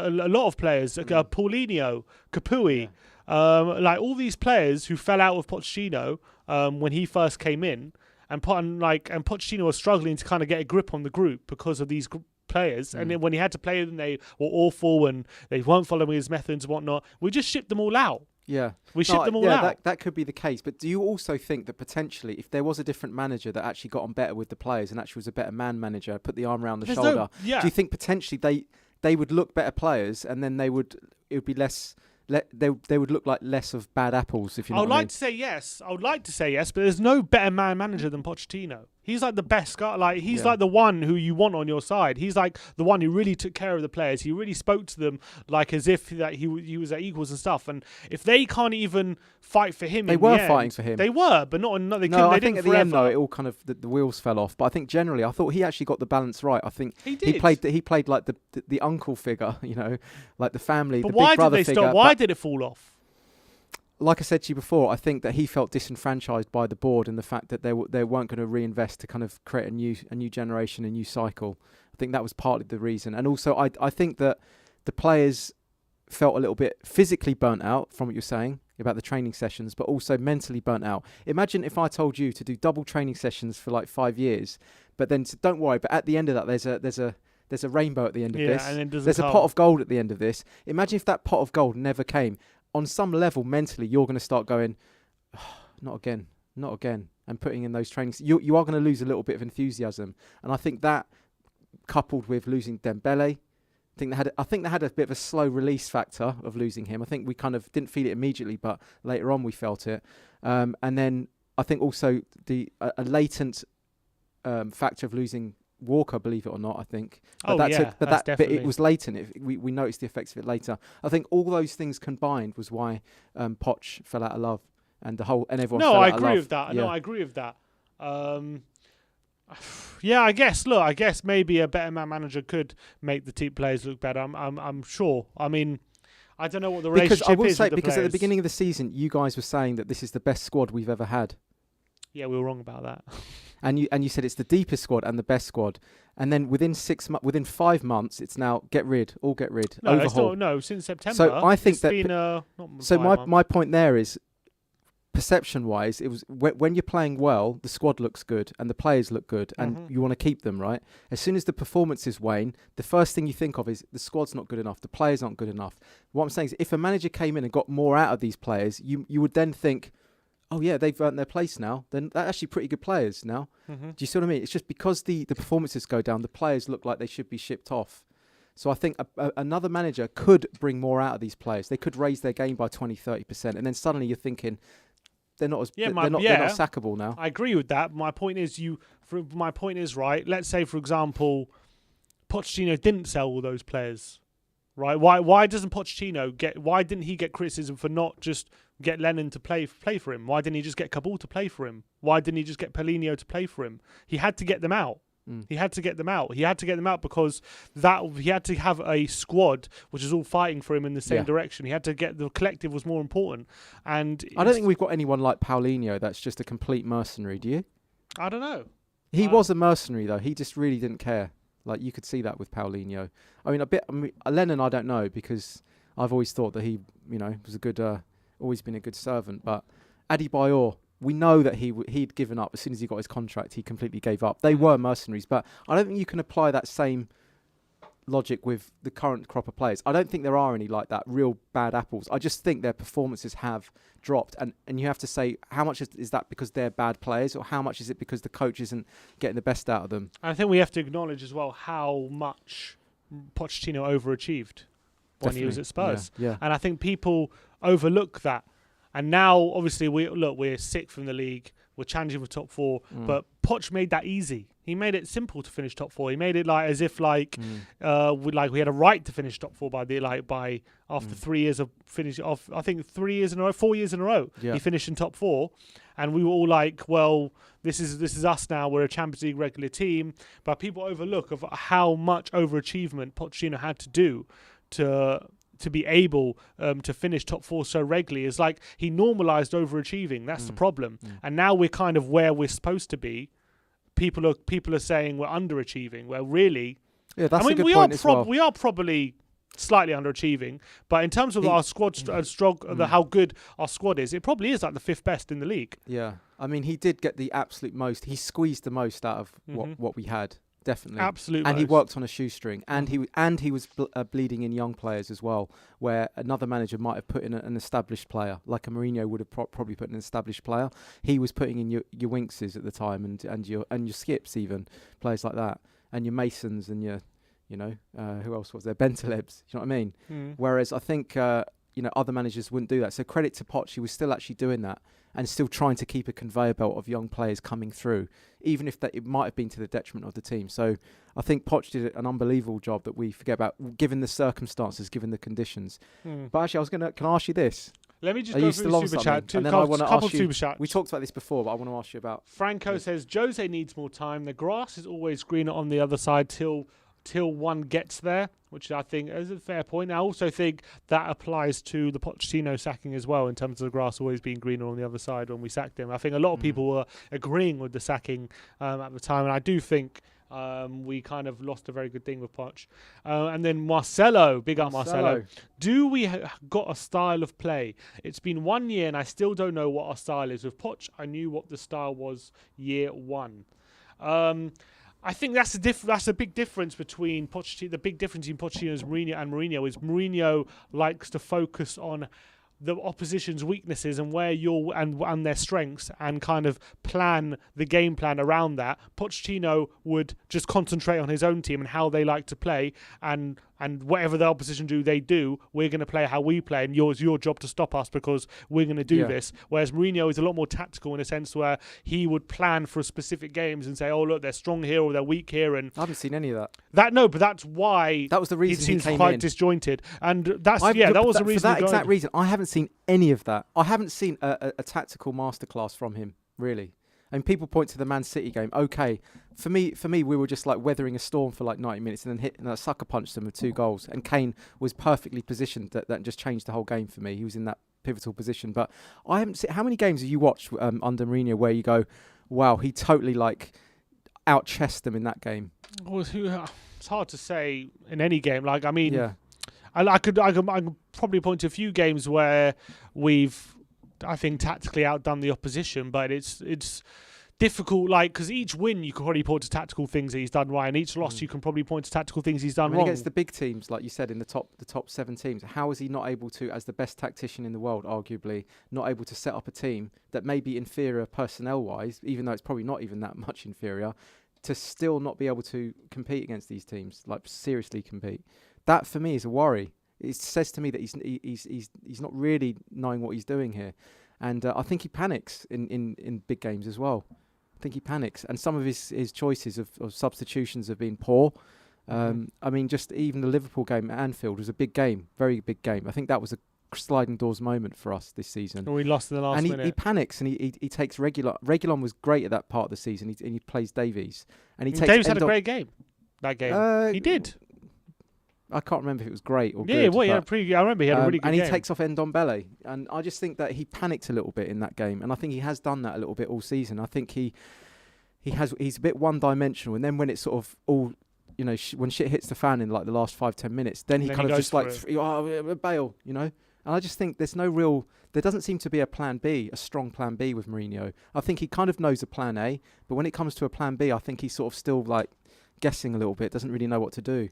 lot of players, Paulinho, Capui, all these players who fell out with Pochettino when he first came in, and Pochettino was struggling to kind of get a grip on the group because of these players. And then when he had to play them, they were awful and they weren't following his methods and whatnot. We just shipped them all out. Yeah. We shipped them all out. That could be the case. But do you also think that potentially if there was a different manager that actually got on better with the players and actually was a better man manager, put the arm around the shoulder, do you think potentially they would look better players and then it would be less... They would look like less of bad apples, if you know what I mean? I would like to say yes, but there's no better man manager than Pochettino. He's like the best guy. Like he's Yeah. like the one who you want on your side. He's like the one who really took care of the players. He really spoke to them like as if that he was at equals and stuff. And if they can't even fight for him, They in were the fighting end, for him. They were, but not. They No, couldn't. I They think didn't at the end though, forever. it all kind of the wheels fell off. But I think generally, I thought he actually got the balance right. I think He did. he played like the uncle figure, you know, like the family, But the why big brother did they figure. stop? Why did it fall off? Like I said to you before, I think that he felt disenfranchised by the board and the fact that they weren't going to reinvest to kind of create a new generation, a new cycle. I think that was partly the reason. And also, I think that the players felt a little bit physically burnt out from what you're saying about the training sessions, but also mentally burnt out. Imagine if I told you to do double training sessions for like 5 years, but then don't worry. But at the end of that, there's a rainbow at the end of this. And it doesn't There's a come. pot of gold at the end of this. Imagine if that pot of gold never came. On some level, mentally, you're going to start going, oh, not again, and putting in those trainings. You are going to lose a little bit of enthusiasm, and I think that, coupled with losing Dembele, I think they had a bit of a slow release factor of losing him. I think we kind of didn't feel it immediately, but later on we felt it. And then I think also a latent factor of losing Walker, believe it or not, I think. But it was latent. We noticed the effects of it later. I think all those things combined was why Poch fell out of love, and everyone. No, fell I out of agree love. with that. Yeah. No, I agree with that. Yeah, I guess maybe a better manager could make the team players look better. I'm sure. I mean, I don't know what the relationship because I will is say with the because at the players. beginning of the season, you guys were saying that this is the best squad we've ever had. Yeah, we were wrong about that. And you said it's the deepest squad and the best squad, and then within 5 months, it's now get rid, No, overhaul. since September. So I think it's that. been, not So 5 months. my point there is, perception-wise, it was when you're playing well, the squad looks good and the players look good, and you want to keep them, right? As soon as the performances wane, the first thing you think of is the squad's not good enough, the players aren't good enough. What I'm saying is, if a manager came in and got more out of these players, you would then think, oh yeah, they've earned their place now. Then they're actually pretty good players now. Do you see what I mean? It's just because the performances go down, the players look like they should be shipped off. So I think another manager could bring more out of these players. They could raise their game by 20-30%, and then suddenly you're thinking they're not sackable now. I agree with that. My point is right. Let's say, for example, Pochettino didn't sell all those players. Right? Why doesn't Pochettino why didn't he get criticism for not just get Lennon to play for him? Why didn't he just get Kabul to play for him? Why didn't he just get Paulinho to play for him? He had to get them out. He had to get them out. He had to get them out because he had to have a squad which is all fighting for him in the same direction. He had to get the collective was more important. And I don't think we've got anyone like Paulinho that's just a complete mercenary. Do you? I don't know. He was a mercenary though. He just really didn't care. Like you could see that with Paulinho. Lennon, I don't know because I've always thought that he, was a good, always been a good servant. But Adebayor, we know that he'd given up as soon as he got his contract. He completely gave up. They were mercenaries, but I don't think you can apply that same logic with the current crop of players. I don't think there are any like that, real bad apples. I just think their performances have dropped, and you have to say how much is that because they're bad players, or how much is it because the coach isn't getting the best out of them? I think we have to acknowledge as well how much Pochettino overachieved when he was at Spurs. Yeah. And I think people overlook that. And now, obviously, we're sixth from the league. We're challenging for top 4, but Poch made that easy. He made it simple to finish top 4. He made it like as if we had a right to finish top 4 after 3 years of finish off. I think 4 years in a row. Yeah. He finished in top 4, and we were all like, "Well, this is us now. We're a Champions League regular team." But people overlook of how much overachievement Pochettino had to do to be able to finish top 4 so regularly. It's like he normalised overachieving. That's the problem. And now we're kind of where we're supposed to be. People are saying we're underachieving. Well, really, that's a good point as well. We are probably slightly underachieving, but in terms of our squad, how good our squad is, it probably is like the 5th best in the league. Yeah, I mean, he did get the absolute most. He squeezed the most out of what we had. Definitely, absolutely, and he worked on a shoestring, and he was bleeding in young players as well, where another manager might have put in an established player, like a Mourinho would have probably put in an established player. He was putting in your Winkses at the time, and your Skips, even players like that, and your Masons, and your who else was there? Bentalebs. You know what I mean? Whereas I think other managers wouldn't do that. So credit to Poch, he was still actually doing that and still trying to keep a conveyor belt of young players coming through, even if it might have been to the detriment of the team. So I think Poch did an unbelievable job that we forget about, given the circumstances, given the conditions. But actually, can I ask you this? Let me just go through the super chat. And then I want to ask you, super chats. We talked about this before, but I want to ask you about... Franco says, Jose needs more time. The grass is always greener on the other side till one gets there, which I think is a fair point. I also think that applies to the Pochettino sacking as well, in terms of the grass always being greener on the other side when we sacked him. I think a lot of people were agreeing with the sacking at the time, and I do think we kind of lost a very good thing with Poch. And then Marcelo, big up Marcelo. Do we got a style of play? It's been 1 year and I still don't know what our style is. With Poch, I knew what the style was year one. I think that's a big difference between Pochettino. The big difference in Pochettino's Mourinho is Mourinho likes to focus on the opposition's weaknesses and where and their strengths, and kind of plan the game plan around that. Pochettino would just concentrate on his own team and how they like to play, and whatever the opposition do, we're going to play how we play, and it's your job to stop us because we're going to do this. Whereas Mourinho is a lot more tactical in a sense where he would plan for specific games and say, oh look, they're strong here or they're weak here. And I haven't seen any of that. But that's why that was the reason he seems quite disjointed. And that was the reason. For that exact reason, I haven't seen any of that. I haven't seen a tactical masterclass from him, really. And people point to the Man City game. Okay, for me, we were just like weathering a storm for like 90 minutes, and then sucker punched them with 2 goals. And Kane was perfectly positioned that just changed the whole game for me. He was in that pivotal position. But I haven't seen. How many games have you watched under Mourinho where you go, wow, he totally like out-chessed them in that game? Well, it's hard to say in any game. Like, I mean, I could probably point to a few games where we've, I think, tactically outdone the opposition, but it's difficult, like, because each win you can probably point to tactical things that he's done right, and each loss you can probably point to tactical things he's done wrong. Against the big teams, like you said, in the top 7 teams, how is he not able to, as the best tactician in the world, arguably, not able to set up a team that may be inferior personnel-wise, even though it's probably not even that much inferior, to still not be able to compete against these teams, like seriously compete? That for me is a worry. It says to me that he's not really knowing what he's doing here, and I think he panics in big games as well. I think he panics, and some of his choices of substitutions have been poor. I mean, just even the Liverpool game at Anfield was a big game, very big game. I think that was a sliding doors moment for us this season. And we lost in the last minute. And he panics, and he takes Reguilon was great at that part of the season. He plays Davies, and he takes Davies had a great game. That game, he did. I can't remember if it was great or good. Yeah, well, I remember he had a really good game. And he takes off Ndombele. And I just think that he panicked a little bit in that game. And I think he has done that a little bit all season. I think he's a bit one-dimensional. And then when it's sort of all, when shit hits the fan in like the last 5-10 minutes, then he kind of just like, bail, And I just think there doesn't seem to be a strong plan B with Mourinho. I think he kind of knows a plan A. But when it comes to a plan B, I think he's sort of still like guessing a little bit, doesn't really know what to do.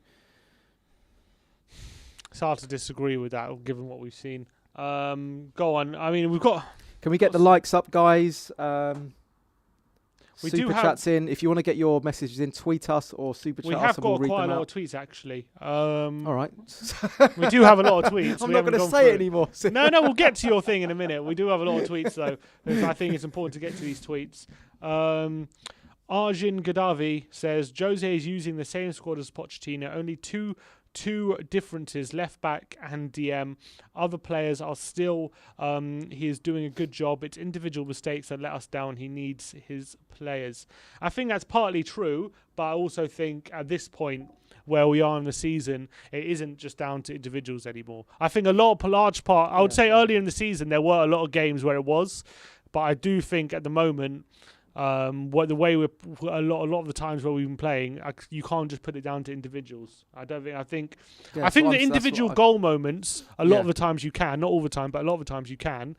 It's hard to disagree with that, given what we've seen. Go on. I mean, we've got... Can we get the likes up, guys? We super chats in. If you want to get your messages in, tweet us or super chat us. We have got quite a lot of tweets, actually. All right. We do have a lot of tweets. I'm not going to say it anymore. No, we'll get to your thing in a minute. We do have a lot of tweets, though. I think it's important to get to these tweets. Arjun Gadavi says, Jose is using the same squad as Pochettino, only two differences, left back and DM. Other players are still, he is doing a good job. It's individual mistakes that let us down. He needs his players. I think that's partly true, but I also think at this point where we are in the season, it isn't just down to individuals anymore. I think a large part, I would say earlier in the season, there were a lot of games where it was, but I do think at the moment, the way we're a lot of the times where we've been playing, you can't just put it down to individuals. I think the individual goal moments a lot of the times you can, not all the time, but a lot of the times you can.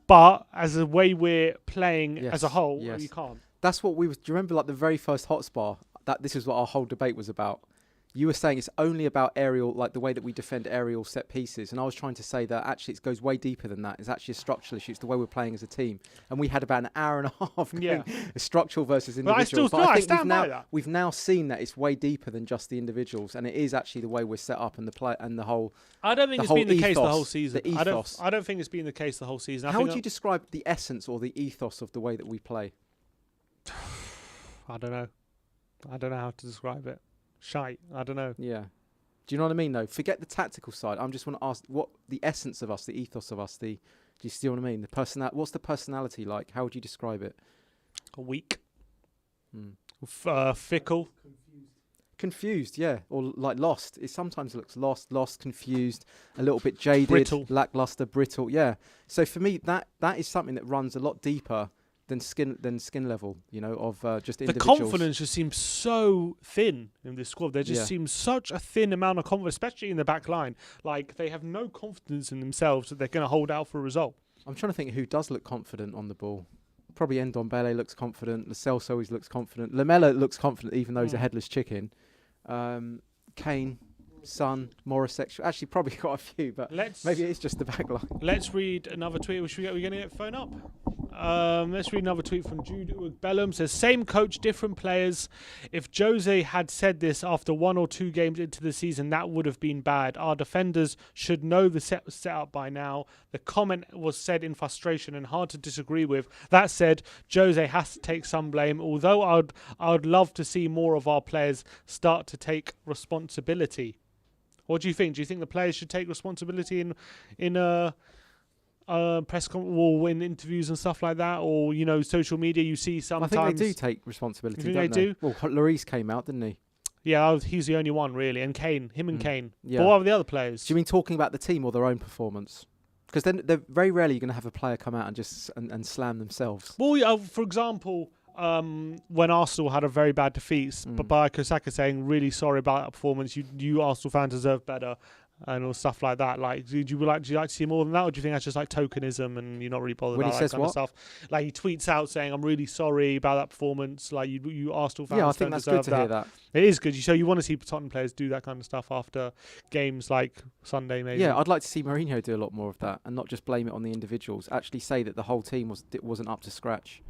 But as the way we're playing as a whole, you can't. That's what do you remember like the very first HOTSPAR? This is what our whole debate was about. You were saying it's only about aerial, like the way that we defend aerial set pieces. And I was trying to say that actually it goes way deeper than that. It's actually a structural issue. It's the way we're playing as a team. And we had about an hour and a half going structural versus individual. But I stand by that. We've now seen that it's way deeper than just the individuals. And it is actually the way we're set up and the play and the whole. I don't think it's been the case the whole season. The ethos. I don't think it's been the case the whole season. How would you describe the essence or the ethos of the way that we play? I don't know. I don't know how to describe it. Shite. I don't know. Yeah. Do you know what I mean, though? Forget the tactical side. I'm just want to ask what the essence of us, the ethos of us, do you see what I mean? What's the personality like? How would you describe it? Weak. Fickle. Confused, yeah. Or like lost. It sometimes looks lost, confused, a little bit jaded, brittle. Lackluster, brittle, yeah. So for me, that is something that runs a lot deeper than skin level, of just individuals. The confidence just seems so thin in this squad. There just seems such a thin amount of confidence, especially in the back line. Like, they have no confidence in themselves that they're going to hold out for a result. I'm trying to think who does look confident on the ball. Probably Ndombele looks confident. Lo Celso always looks confident. Lamela looks confident even though he's a headless chicken. Kane, Son, Morris, actually probably got a few, but maybe it's just the back line. Let's read another tweet. We're going to get phone up. Let's read another tweet from Jude Bellum. Says, same coach, different players. If Jose had said this after 1 or 2 games into the season, that would have been bad. Our defenders should know the set was set up by now. The comment was said in frustration and hard to disagree with. That said, Jose has to take some blame, although I would love to see more of our players start to take responsibility. What do you think? Do you think the players should take responsibility in press conference or in interviews and stuff like that, or social media? You see sometimes. I think they do take responsibility. You think they do? Well, Lloris came out, didn't he? Yeah, he's the only one really, and Kane, and Kane. Yeah. But what are the other players? Do you mean talking about the team or their own performance? Because then they're very rarely you're going to have a player come out and just and slam themselves. Well, for example, when Arsenal had a very bad defeat, but by Kosaka saying really sorry about that performance, you Arsenal fans deserve better, and all stuff like that. Like, do you like to see more than that, or do you think that's just like tokenism and you're not really bothered about that kind of stuff? Like, he tweets out saying, "I'm really sorry about that performance." Like, you Arsenal fans, yeah, I think that's good to hear that. It is good. So you want to see Tottenham players do that kind of stuff after games like Sunday, maybe. Yeah, I'd like to see Mourinho do a lot more of that and not just blame it on the individuals. Actually, say that the whole team wasn't up to scratch.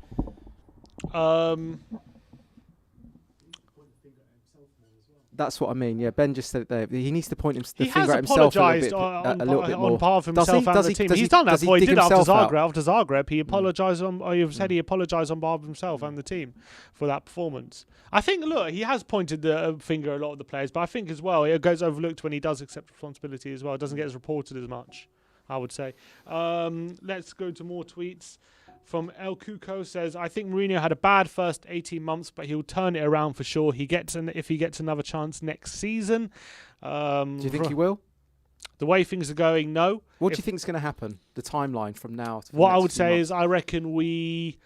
That's what I mean. Yeah, Ben just said it there. He needs to point the finger at himself a little bit more. On behalf of himself and the team. He's done that before. He did after Zagreb. He apologised he said he apologised on behalf of himself and the team for that performance. I think, look, he has pointed the finger at a lot of the players, but I think as well it goes overlooked when he does accept responsibility as well. It doesn't get as reported as much, I would say. Let's go to more tweets. From El Cuco says, I think Mourinho had a bad first 18 months, but he'll turn it around for sure. If he gets another chance next season. Do you think he will? The way things are going, no. What do you think is going to happen? The timeline from now to what I would say is I reckon we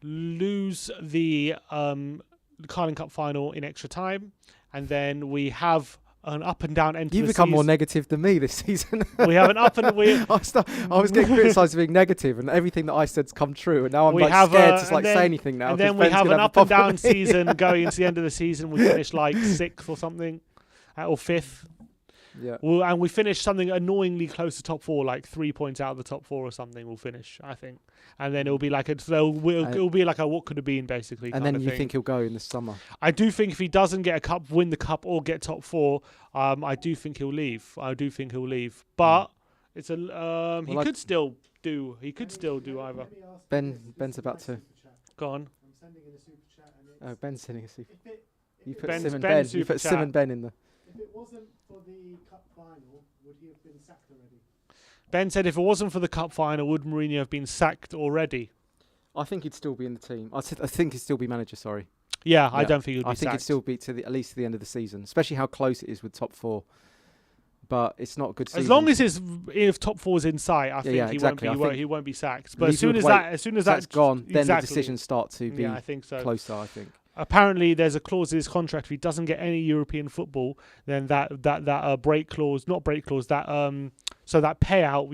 lose the Carling Cup final in extra time, and then we have an up and down end. You've become more negative than me this season. We have an up and I was getting criticised for being negative, and everything that I said's come true, and now I'm scared to say anything now. And then we have an up and down season going into the end of the season. We finish like 6th or something, or 5th. Yeah. And we finish something annoyingly close to top 4, like 3 points out of the top 4 or something. We'll finish, I think, and then it'll be like it'll be like a what could have been basically. And then you think he'll go in the summer? I do think if he doesn't get a cup, win the cup, or get top 4, I do think he'll leave. But it's a he could still do either. Ben's about to go on. I'm sending in a super chat. Oh, Ben's sending a super. You put Ben's Sim and Ben. You put Sim and Ben in the. If it wasn't for the cup final, would he have been sacked already? Ben said if it wasn't for the cup final, would Mourinho have been sacked already? I think he'd still be in the team. I think he'd still be manager, sorry. Yeah, I don't think he'd be sacked. I think he'd still be at least to the end of the season, especially how close it is with top 4. But it's not a good season. As long as if top 4 is in sight, I think he won't be sacked. But as soon as that's gone, then the decisions start to be I think so. Closer, I think. Apparently, there's a clause in his contract. If he doesn't get any European football, then that break clause, not break clause, that so that payout.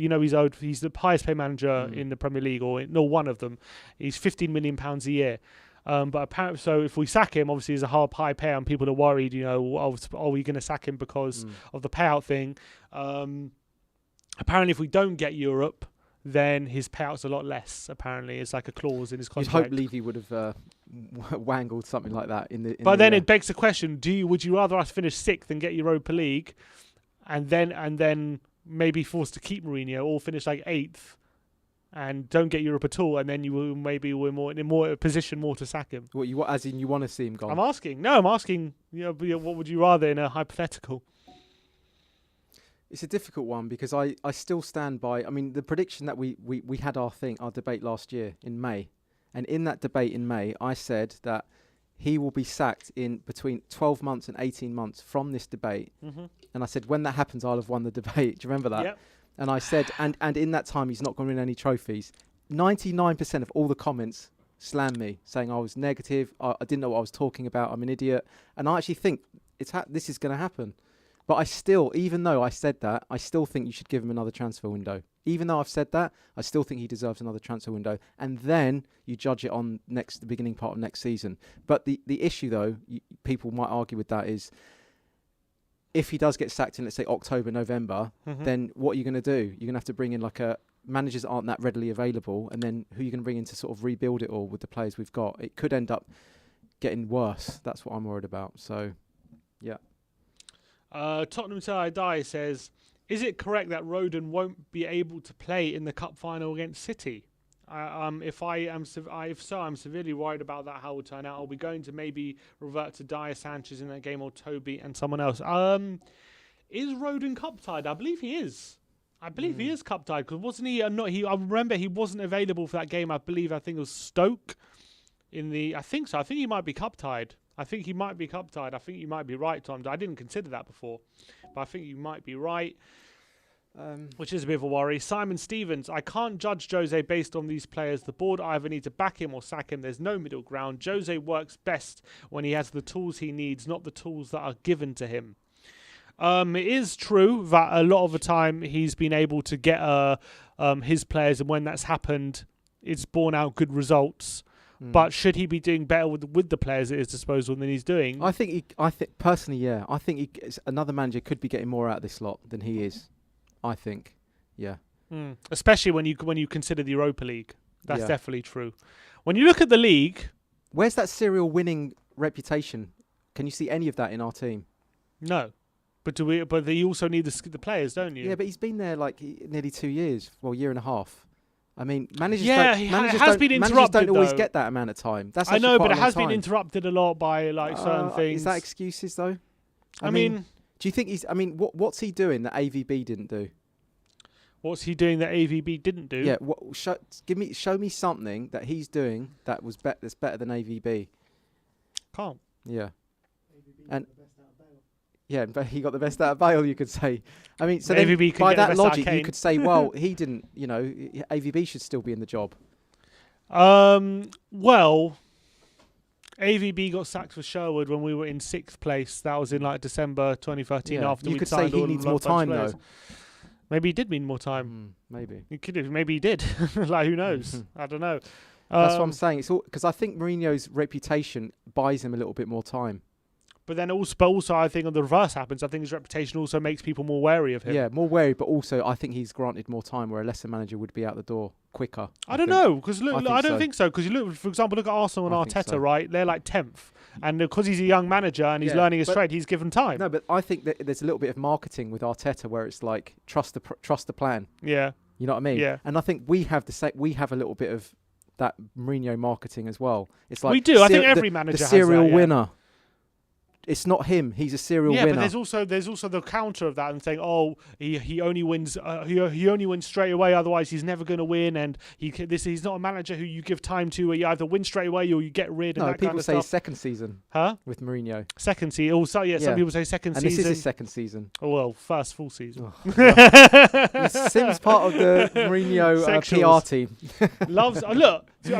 He's the highest paid manager in the Premier League, or one of them. He's £15 million a year. But apparently, so if we sack him, obviously there's a high payout, and people are worried. Are we going to sack him because of the payout thing? Apparently, if we don't get Europe, then his payout's a lot less. Apparently, it's like a clause in his You'd contract. hope Levy would have wangled something like that But then it begs the question: would you rather us finish 6th and get Europa League, and then maybe forced to keep Mourinho, or finish like 8th and don't get Europe at all, and then we're more in a position to sack him? What you as in you want to see him gone? I'm asking. What would you rather in a hypothetical? It's a difficult one because I still stand by. I mean, the prediction that we had our debate last year in May, and in that debate in May, I said that he will be sacked in between 12 months and 18 months from this debate. Mm-hmm. And I said, when that happens, I'll have won the debate. Do you remember that? Yep. And I said, and in that time, he's not going to win any trophies. 99% of all the comments slammed me, saying I was negative. I didn't know what I was talking about. I'm an idiot. And I actually think this is going to happen. But I still, even though I said that, I still think you should give him another transfer window. Even though I've said that, I still think he deserves another transfer window. And then you judge it on the beginning part of next season. But the issue, though, people might argue with that is, if he does get sacked in, let's say, October, November, then what are you going to do? You're going to have to bring in managers that aren't that readily available. And then who are you going to bring in to sort of rebuild it all with the players we've got? It could end up getting worse. That's what I'm worried about. So, yeah. Tottenham Till I Die says, is it correct that Rodon won't be able to play in the cup final against City? If so, I'm severely worried about that, how it will turn out. Are we going to maybe revert to Dyer, Sanchez in that game, or Toby and someone else? Is Rodon cup tied? I believe he is. He is cup tied, because wasn't he? I remember he wasn't available for that game. I think it was Stoke. I think so. I think he might be cup tied. I think you might be right, Tom. I didn't consider that before, but I think you might be right, which is a bit of a worry. Simon Stevens, I can't judge Jose based on these players. The board either need to back him or sack him. There's no middle ground. Jose works best when he has the tools he needs, not the tools that are given to him. It is true that a lot of the time he's been able to get his players, and when that's happened, it's borne out good results. But should he be doing better with the players at his disposal than he's doing? I think personally, yeah. I think another manager could be getting more out of this lot than he is. I think, yeah. Especially when you consider the Europa League. That's definitely true. When you look at the league, where's that serial winning reputation? Can you see any of that in our team? No, but you also need the players, don't you? Yeah, but he's been there like nearly 2 years, year and a half. I mean, managers don't always get that amount of time. That's I know, but it has been interrupted a lot by certain things. Is that excuses though? I mean, do you think he's? I mean, what's he doing that AVB didn't do? What's he doing that AVB didn't do? Yeah, show me something that he's doing that's better than AVB. Can't. Yeah. And yeah, but he got the best out of Bale, you could say. I mean, so then, by that logic, you could say, well, he didn't, AVB should still be in the job. Well, AVB got sacked for Sherwood when we were in 6th place. That was in December 2013 after we signed all the You could say he needs more time, though. Maybe he did need more time. Maybe. Maybe he did. Who knows? I don't know. That's what I'm saying. It's all because I think Mourinho's reputation buys him a little bit more time. But then also, I think on the reverse happens. I think his reputation also makes people more wary of him. Yeah, more wary, but also I think he's granted more time where a lesser manager would be out the door quicker. I don't know, because I don't think so. Because you look, for example, look at Arsenal and Arteta, right? They're like 10th. And because he's a young manager and he's learning his trade, he's given time. No, but I think that there's a little bit of marketing with Arteta where it's like, trust the plan. Yeah. You know what I mean? Yeah. And I think we have a little bit of that Mourinho marketing as well. It's like we do. I think every manager has serial that, winner. It's not him. He's a serial winner. Yeah, but there's also the counter of that and saying, oh, he only wins he only wins straight away. Otherwise, he's never going to win. And he's not a manager who you give time to, where you either win straight away or you get rid. No, and that people kind of say stuff. Second season. Huh? With Mourinho. Second season. Also, some people say second season. And this is his second season. Oh, well, first full season. He seems part of the Mourinho PR team. Look, I'm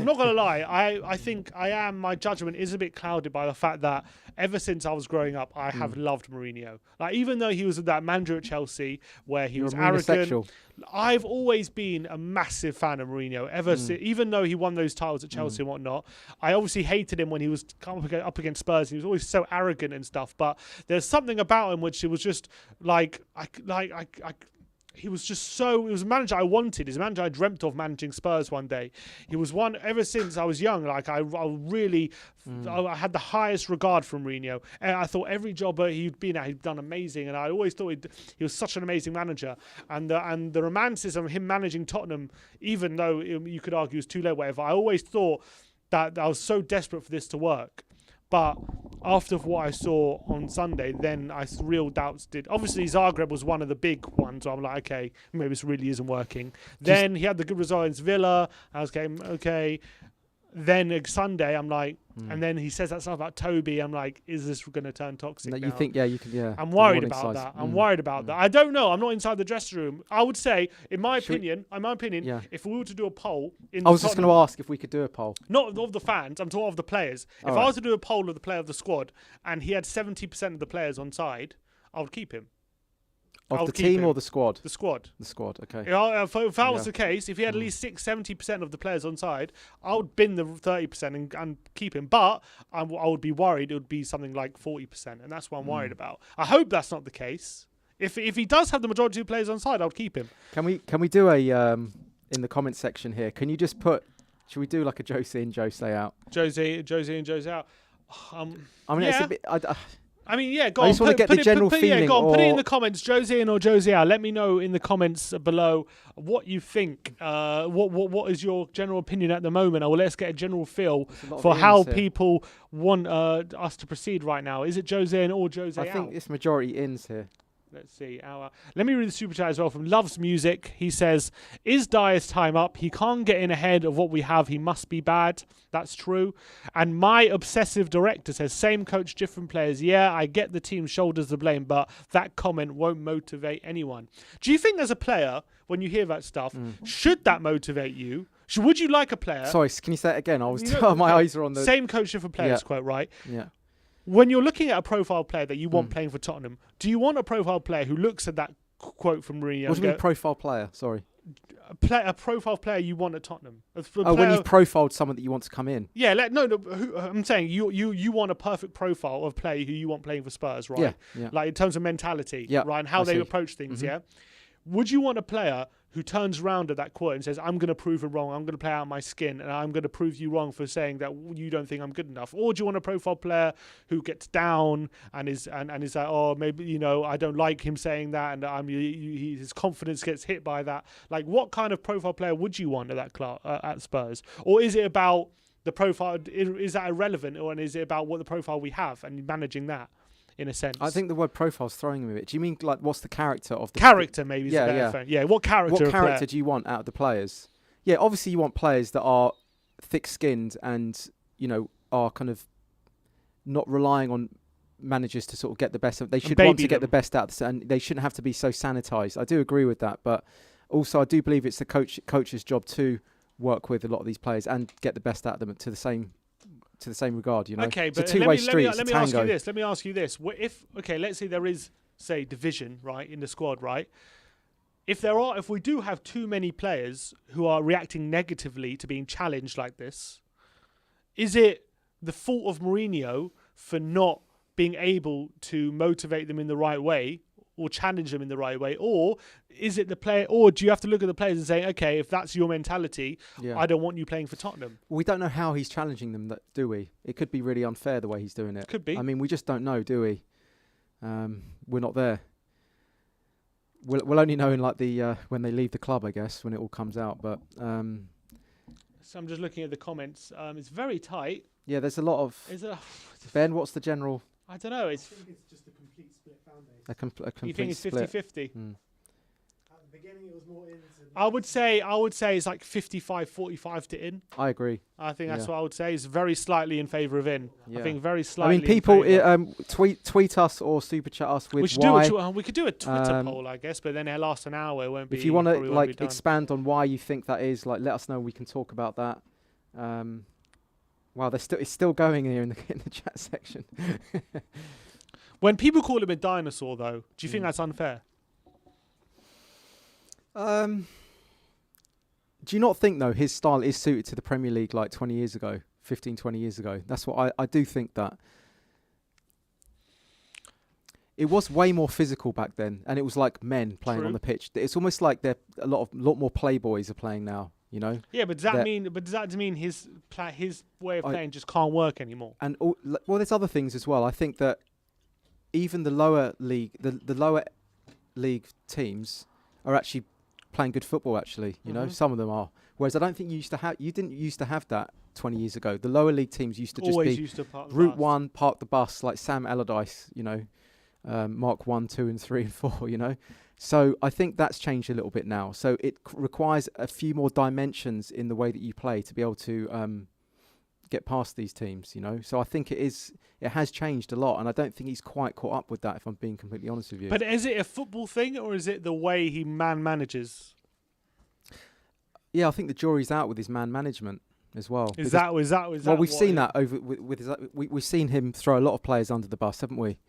not going to lie. I think my judgment is a bit clouded by the fact that ever since I was growing up, I have loved Mourinho. Like, even though he was that manager at Chelsea where he You're was a arrogant, Mourinho-sexual. I've always been a massive fan of Mourinho ever since. Even though he won those titles at Chelsea and whatnot, I obviously hated him when he was up against Spurs. He was always so arrogant and stuff. But there's something about him which it was just like he was just so. He was a manager I wanted. He's a manager I dreamt of managing Spurs one day. He was one ever since I was young. Like I really, I had the highest regard for Mourinho, and I thought every job he'd been at, he'd done amazing. And I always thought he was such an amazing manager. And the romanticism of him managing Tottenham, even though you could argue it was too late, whatever. I always thought that I was so desperate for this to work. But after what I saw on Sunday, then real doubts did. Obviously, Zagreb was one of the big ones. So I'm like, okay, maybe this really isn't working. Then he had the good result against Villa. I was going, okay. Then Sunday, I'm like, and then he says that stuff about Toby. I'm like, is this going to turn toxic? No, now? you think, you can, I'm worried about that. I'm worried about that. I don't know. I'm not inside the dressing room. I would say, in my opinion, if we were to do a poll, I was just going to ask if we could do a poll. Not of the fans. I'm talking of the players. If I was to do a poll of the player of the squad, and he had 70% of the players on side, I would keep him. Of the team or the squad? The squad. The squad, okay. If that was the case, if he had at least 70% of the players on side, I would bin the 30% and keep him. But I would be worried it would be something like 40%, and that's what I'm worried about. I hope that's not the case. If he does have the majority of players on side, I would keep him. Can we do a in the comment section here? Can you just put? Should we do like a Jose in, Jose out? Jose in, Jose out. I mean, it's a bit. I mean, yeah, go I on. just want to get the general feeling. Yeah, go on, put it in the comments, Jose in or Jose out. Let me know in the comments below what you think. What is your general opinion at the moment? Or let's get a general feel for how people want us to proceed right now. Is it Jose in or Jose out? I think it's majority ins here. Let's see. Let me read the super chat as well from Loves Music. He says, is Dyer's time up? He can't get in ahead of what we have. He must be bad. That's true. And my obsessive director says, same coach, different players. Yeah, I get the team's shoulders the blame, but that comment won't motivate anyone. Do you think as a player, when you hear that stuff, should that motivate you? Would you like a player? Sorry, can you say it again? My eyes are on the... Same coach, different players quote, right? Yeah. When you're looking at a profile player that you want playing for Tottenham, do you want a profile player who looks at that quote from Mourinho? What do you mean profile player? Sorry. A profile player you want at Tottenham. When you've profiled someone that you want to come in. Yeah, I'm saying you want a perfect profile of player who you want playing for Spurs, right? Yeah. Like in terms of mentality, right, and how they approach things, yeah? Would you want a player who turns around at that quote and says, I'm going to prove it wrong, I'm going to play out my skin, and I'm going to prove you wrong for saying that you don't think I'm good enough? Or do you want a profile player who gets down and is like, oh, maybe, I don't like him saying that, and his confidence gets hit by that? Like, what kind of profile player would you want at that at Spurs? Or is it about the profile, is that irrelevant, or is it about what the profile we have and managing that? In a sense, I think the word profile's throwing me a bit. Do you mean like what's the character of the character? Maybe is a better friend. Yeah. What character? What character do you want out of the players? Yeah, obviously you want players that are thick-skinned and are kind of not relying on managers to sort of get the best. They should want to get the best out, and they shouldn't have to be so sanitized. I do agree with that, but also I do believe it's the coach's job to work with a lot of these players and get the best out of them to the same regard, Okay, it's a but two-way street. Let me ask you this. Let's say there is, say, division, right, in the squad, right? If we do have too many players who are reacting negatively to being challenged like this, is it the fault of Mourinho for not being able to motivate them in the right way or challenge them in the right way? Or is it the player, or do you have to look at the players and say, okay, if that's your mentality, I don't want you playing for Tottenham? We don't know how he's challenging them, do we? It could be really unfair the way he's doing it. Could be. I mean, we just don't know, do we? We're not there. We'll only know in like the when they leave the club, I guess, when it all comes out. But so I'm just looking at the comments. It's very tight. Yeah, there's a lot of. Ben, what's the general? I don't know. I think it's just a complete split fan base. A complete you think it's 50-50? At the beginning, it was more ins. I would say it's like 55-45 to in. I agree. I think that's what I would say. It's very slightly in favour of in. Yeah. I think very slightly. I mean, people tweet us or super chat us with we could do a Twitter poll, I guess, but then it lasts an hour. It won't be. If you want to expand on why you think that is, let us know. We can talk about that. Wow, it's still going here in the chat section. When people call him a dinosaur, though, do you think that's unfair? Do you not think, though, his style is suited to the Premier League like 20 years ago, 15, 20 years ago? That's what I do think that. It was way more physical back then, and it was like men playing on the pitch. It's almost like a lot more playboys are playing now, you know? Yeah, but does that mean his way of playing just can't work anymore? And there's other things as well. I think that even the lower league, the lower league teams are actually playing good football. Actually, you know, some of them are. Whereas I don't think you didn't used to have that 20 years ago. The lower league teams used to just always be used to park the Route bus. 1, park the bus, like Sam Allardyce, you know, Mark 1, 2, and 3 and 4, you know. So I think that's changed a little bit now. So it requires a few more dimensions in the way that you play to be able to get past these teams, you know. So I think it has changed a lot, and I don't think he's quite caught up with that, if I'm being completely honest with you. But is it a football thing, or is it the way he manages? Yeah, I think the jury's out with his man management as well. Is that well, we've seen that over we've seen him throw a lot of players under the bus, haven't we?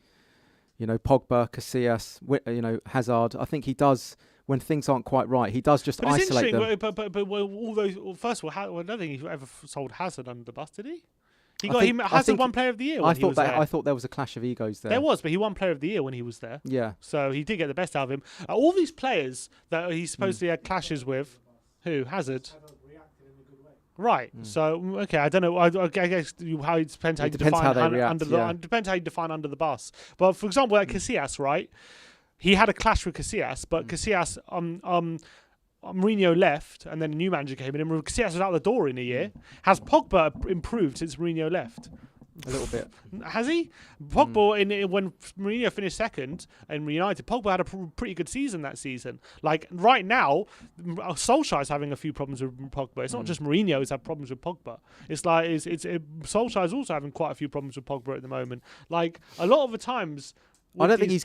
You know, Pogba, Casillas, you know, Hazard. I think he does, when things aren't quite right, he does just isolate them. But all those. Well, first of all, I don't think he ever sold Hazard under the bus, did he? Hazard won Player of the Year when he was there. I thought there was a clash of egos there. There was, but he won Player of the Year when he was there. Yeah. So he did get the best out of him. All these players that he supposedly had clashes with, who? Hazard? Right. So okay, I don't know. I guess how it depends how you define depends how you define under the bus. But for example, like Casillas, right? He had a clash with Casillas, but Casillas, Mourinho left, and then a new manager came in, and Casillas was out the door in a year. Has Pogba improved since Mourinho left? A little bit. Has he? Pogba, when Mourinho finished second in United, Pogba had a pretty good season that season. Like, right now, Solskjaer's having a few problems with Pogba. It's not just Mourinho who's had problems with Pogba. It's like, Solskjaer's also having quite a few problems with Pogba at the moment. Like, a lot of the times... I don't think he's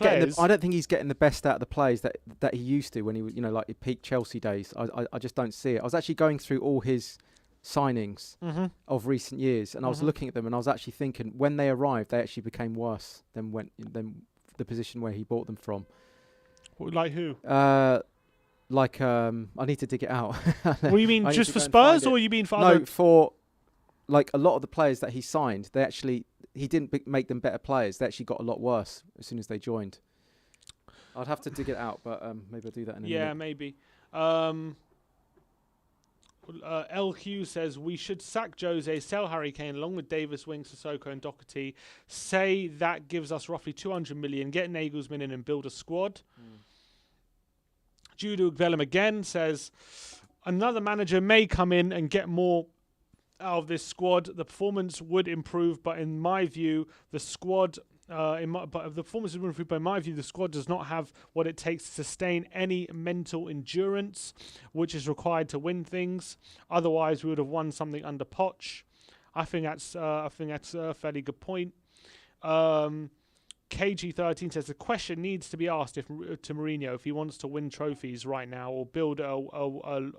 getting the best out of the players that he used to when he was, you know, like peak Chelsea days. I just don't see it. I was actually going through all his signings of recent years, and I was looking at them, and I was actually thinking when they arrived, they actually became worse than the position where he bought them from. Like who? I need to dig it out. What do you mean, just for Spurs, or you mean for other? No, for like a lot of the players that he signed, he didn't make them better players. They actually got a lot worse as soon as they joined. I'd have to dig it out, but maybe I'll do that in a minute. Yeah, maybe. LQ says we should sack Jose, sell Harry Kane along with Davis, Winks, Sissoko and Doherty. Say that gives us roughly 200 million. Get Nagelsmann in and build a squad. Jude Vellum again says another manager may come in and get more out of this squad. The performance would improve, but in my view, the squad does not have what it takes to sustain any mental endurance, which is required to win things. Otherwise, we would have won something under Poch. I think that's a fairly good point. KG13 says the question needs to be asked to Mourinho if he wants to win trophies right now or build a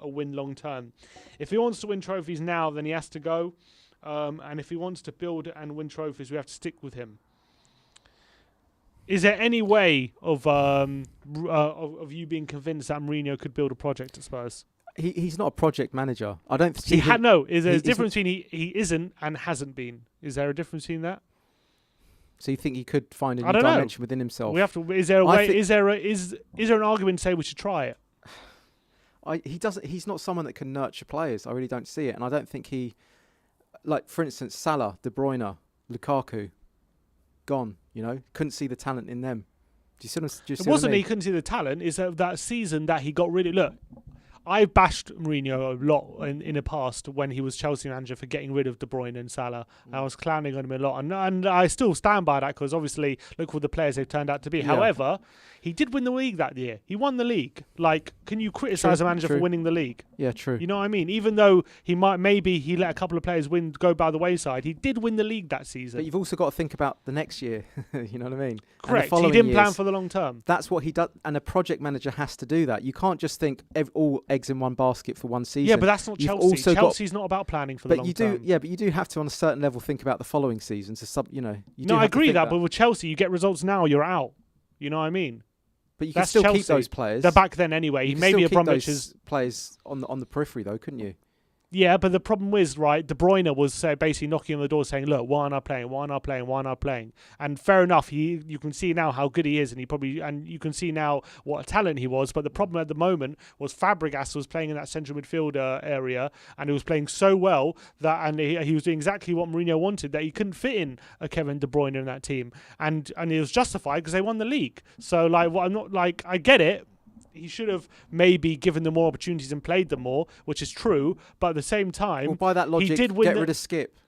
win long term. If he wants to win trophies now, then he has to go. And if he wants to build and win trophies, we have to stick with him. Is there any way of you being convinced that Mourinho could build a project at Spurs? He's not a project manager. I don't see him. No, is there a difference between he isn't and hasn't been? Is there a difference between that? So you think he could find a new dimension within himself? We have to. Is there a way? Is there an argument to say we should try it? He doesn't. He's not someone that can nurture players. I really don't see it, and I don't think he. Like for instance, Salah, De Bruyne, Lukaku, gone. You know, couldn't see the talent in them. Do you see what it wasn't he couldn't see the talent. Is that season that he got really look. I bashed Mourinho a lot in the past when he was Chelsea manager for getting rid of De Bruyne and Salah. I was clowning on him a lot, and I still stand by that because obviously look what the players they've turned out to be. Yeah. However, he did win the league that year. He won the league. Like, can you criticise a manager for winning the league? Yeah, true. You know what I mean? Even though he let a couple of players go by the wayside, he did win the league that season. But you've also got to think about the next year. You know what I mean? Correct. He didn't plan for the long term. That's what he does, and a project manager has to do that. You can't just think eggs in one basket for one season. Yeah, but that's not You've Chelsea. also Chelsea's not about planning for the long term. But you do have to, on a certain level, think about the following season. So No, I agree that, but with Chelsea, you get results now, you're out. You know what I mean? But you can still Chelsea. keep those players. They're back then anyway. You can Maybe still keep Abramovich those players on the periphery, though, couldn't you? Yeah, but the problem is, right, De Bruyne was basically knocking on the door saying, look, why aren't I playing? Why aren't I playing? Why aren't I playing? And fair enough, you can see now how good he is, and you can see now what a talent he was. But the problem at the moment was Fabregas was playing in that central midfielder area, and he was playing so well that, he was doing exactly what Mourinho wanted, that he couldn't fit in a Kevin De Bruyne in that team. And it was justified because they won the league. So, I get it. He should have maybe given them more opportunities and played them more, which is true. But at the same time, well, by that logic, he did win get rid of Skip.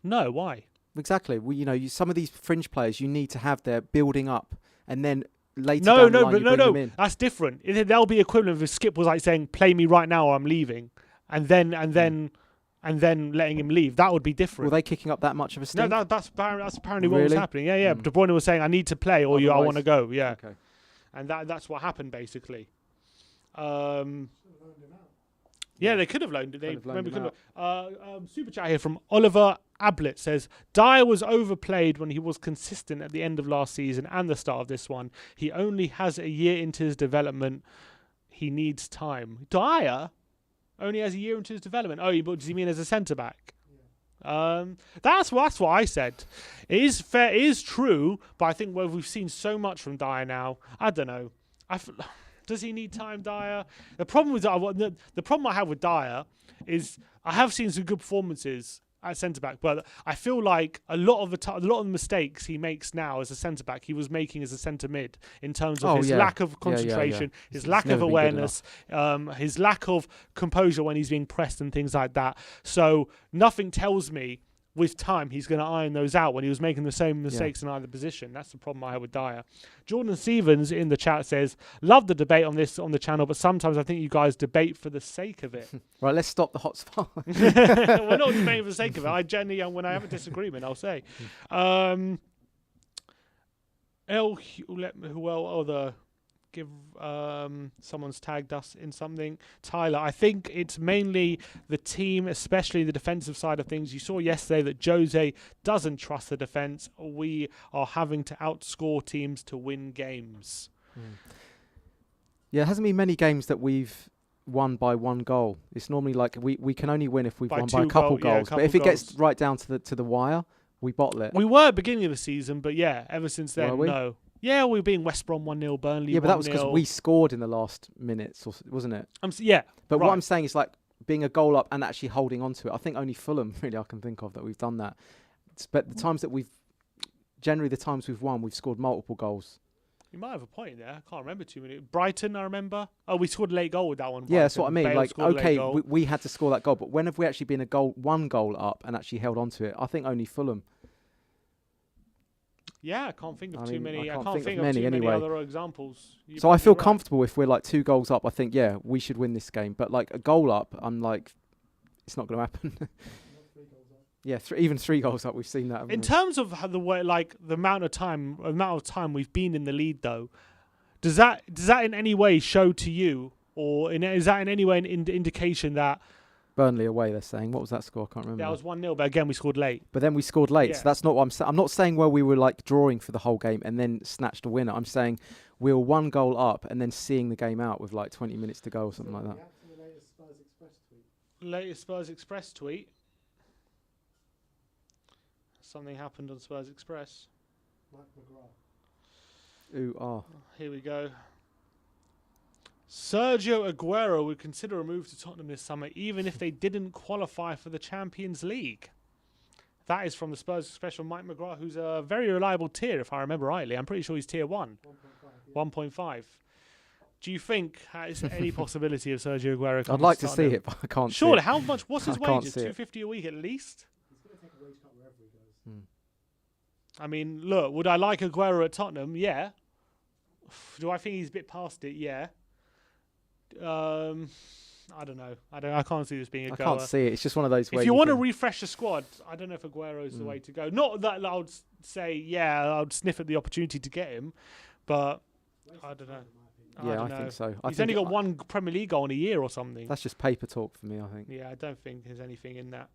No, why? Exactly. Well, some of these fringe players you need to have there building up, and then later No, down the line, bring them in. that's different. They'll be equivalent if Skip was like saying, "Play me right now, or I'm leaving," and then letting him leave. That would be different. Were they kicking up that much of a stink? No, that's apparently what was happening. Yeah. De Bruyne was saying, "I need to play, or I want to go." Yeah. Okay. And that's what happened basically. Yeah, they could have loaned it. Super chat here from Oliver Ablett says, Dyer was overplayed when he was consistent at the end of last season and the start of this one. He only has a year into his development. He needs time. Dyer only has a year into his development. But does he mean as a centre-back? That's what I said. It is fair, it is true, but I think we've seen so much from Dyer now. I don't know. Does he need time, Dyer? The problem I have with Dyer is I have seen some good performances at centre back, but I feel like a lot of the mistakes he makes now as a centre back, he was making as a centre mid in terms of his lack of concentration, his lack of awareness, his lack of composure when he's being pressed and things like that. So nothing tells me with time he's going to iron those out when he was making the same mistakes in either position. That's the problem I have with Dyer. Jordan Stevens in the chat says, love the debate on the channel, but sometimes I think you guys debate for the sake of it. Right, let's stop the HOTSPAR. We're not debating for the sake of it. I generally, when I have a disagreement, I'll say. Give someone's tagged us in something. Tyler, I think it's mainly the team, especially the defensive side of things. You saw yesterday that Jose doesn't trust the defense. We are having to outscore teams to win games. Yeah, it hasn't been many games that we've won by one goal. It's normally like we can only win if we've won by a couple goals. But if it gets right down to the wire, we bottle it. We were at the beginning of the season, but ever since then, no. Yeah, we were being West Brom 1-0, Burnley 1-0. Yeah, but that was because we scored in the last minutes, wasn't it? But what I'm saying is like being a goal up and actually holding on to it. I think only Fulham, really, I can think of that we've done that. But the times that we've won, we've scored multiple goals. You might have a point there. I can't remember too many. Brighton, I remember. Oh, we scored a late goal with that one. Yeah, that's what I mean. Bale like, okay, we had to score that goal, but when have we actually been one goal up and actually held on to it? I think only Fulham. Yeah, I can't think of too many. I can't think of too many other examples. So I feel comfortable if we're like 2 goals up. I think, we should win this game. But like a goal up, I'm like, it's not going to happen. Yeah, even 3 goals up. We've seen that. In terms of how the amount of time we've been in the lead, though, does that in any way show to you, or is that in any way an indication that Burnley away, they're saying. What was that score? I can't remember. That was 1-0, but again, we scored late. But then we scored late, so that's not what I'm saying. I'm not saying where we were like drawing for the whole game and then snatched a winner. I'm saying we were 1 goal up and then seeing the game out with like 20 minutes to go or something like that. Latest Spurs Express tweet. Something happened on Spurs Express. Here we go. Sergio Aguero would consider a move to Tottenham this summer, even if they didn't qualify for the Champions League. That is from the Spurs special Mike McGrath, who's a very reliable tier, if I remember rightly. I'm pretty sure he's tier 1. 1.5. Do you think there's any possibility of Sergio Aguero coming I'd like to to see it, but I can't see it. Surely, how much? What's his wages? 250 a week at least? He's going to take a wage cut wherever he goes. I mean, look, would I like Aguero at Tottenham? Yeah. Do I think he's a bit past it? Yeah. I don't know. I can't see this being a goer. I can't see it. It's just one of those. If you want to refresh the squad, I don't know if Aguero is the way to go. Not that I would say, I would sniff at the opportunity to get him, but I don't know. Yeah, I think so. He's only got one Premier League goal in a year or something. That's just paper talk for me, I think. Yeah, I don't think there's anything in that.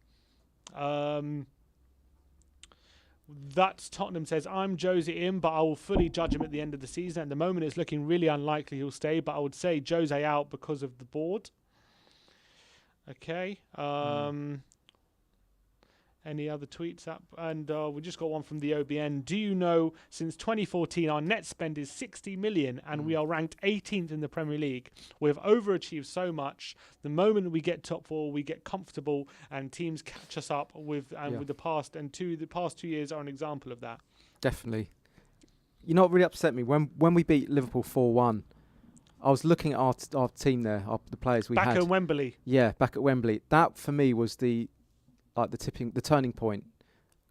That's Tottenham says, I'm Jose in, but I will fully judge him at the end of the season. At the moment, it's looking really unlikely he'll stay, but I would say Jose out because of the board. Okay. Any other tweets up? And we just got one from the OBN. Do you know, since 2014, our net spend is 60 million and we are ranked 18th in the Premier League. We've overachieved so much. The moment we get top four, we get comfortable and teams catch us up with the past. And the past 2 years are an example of that. Definitely. You know what really upset me? When we beat Liverpool 4-1, I was looking at our team there, the players we had. Back at Wembley. Yeah, back at Wembley. That, for me, was the turning point.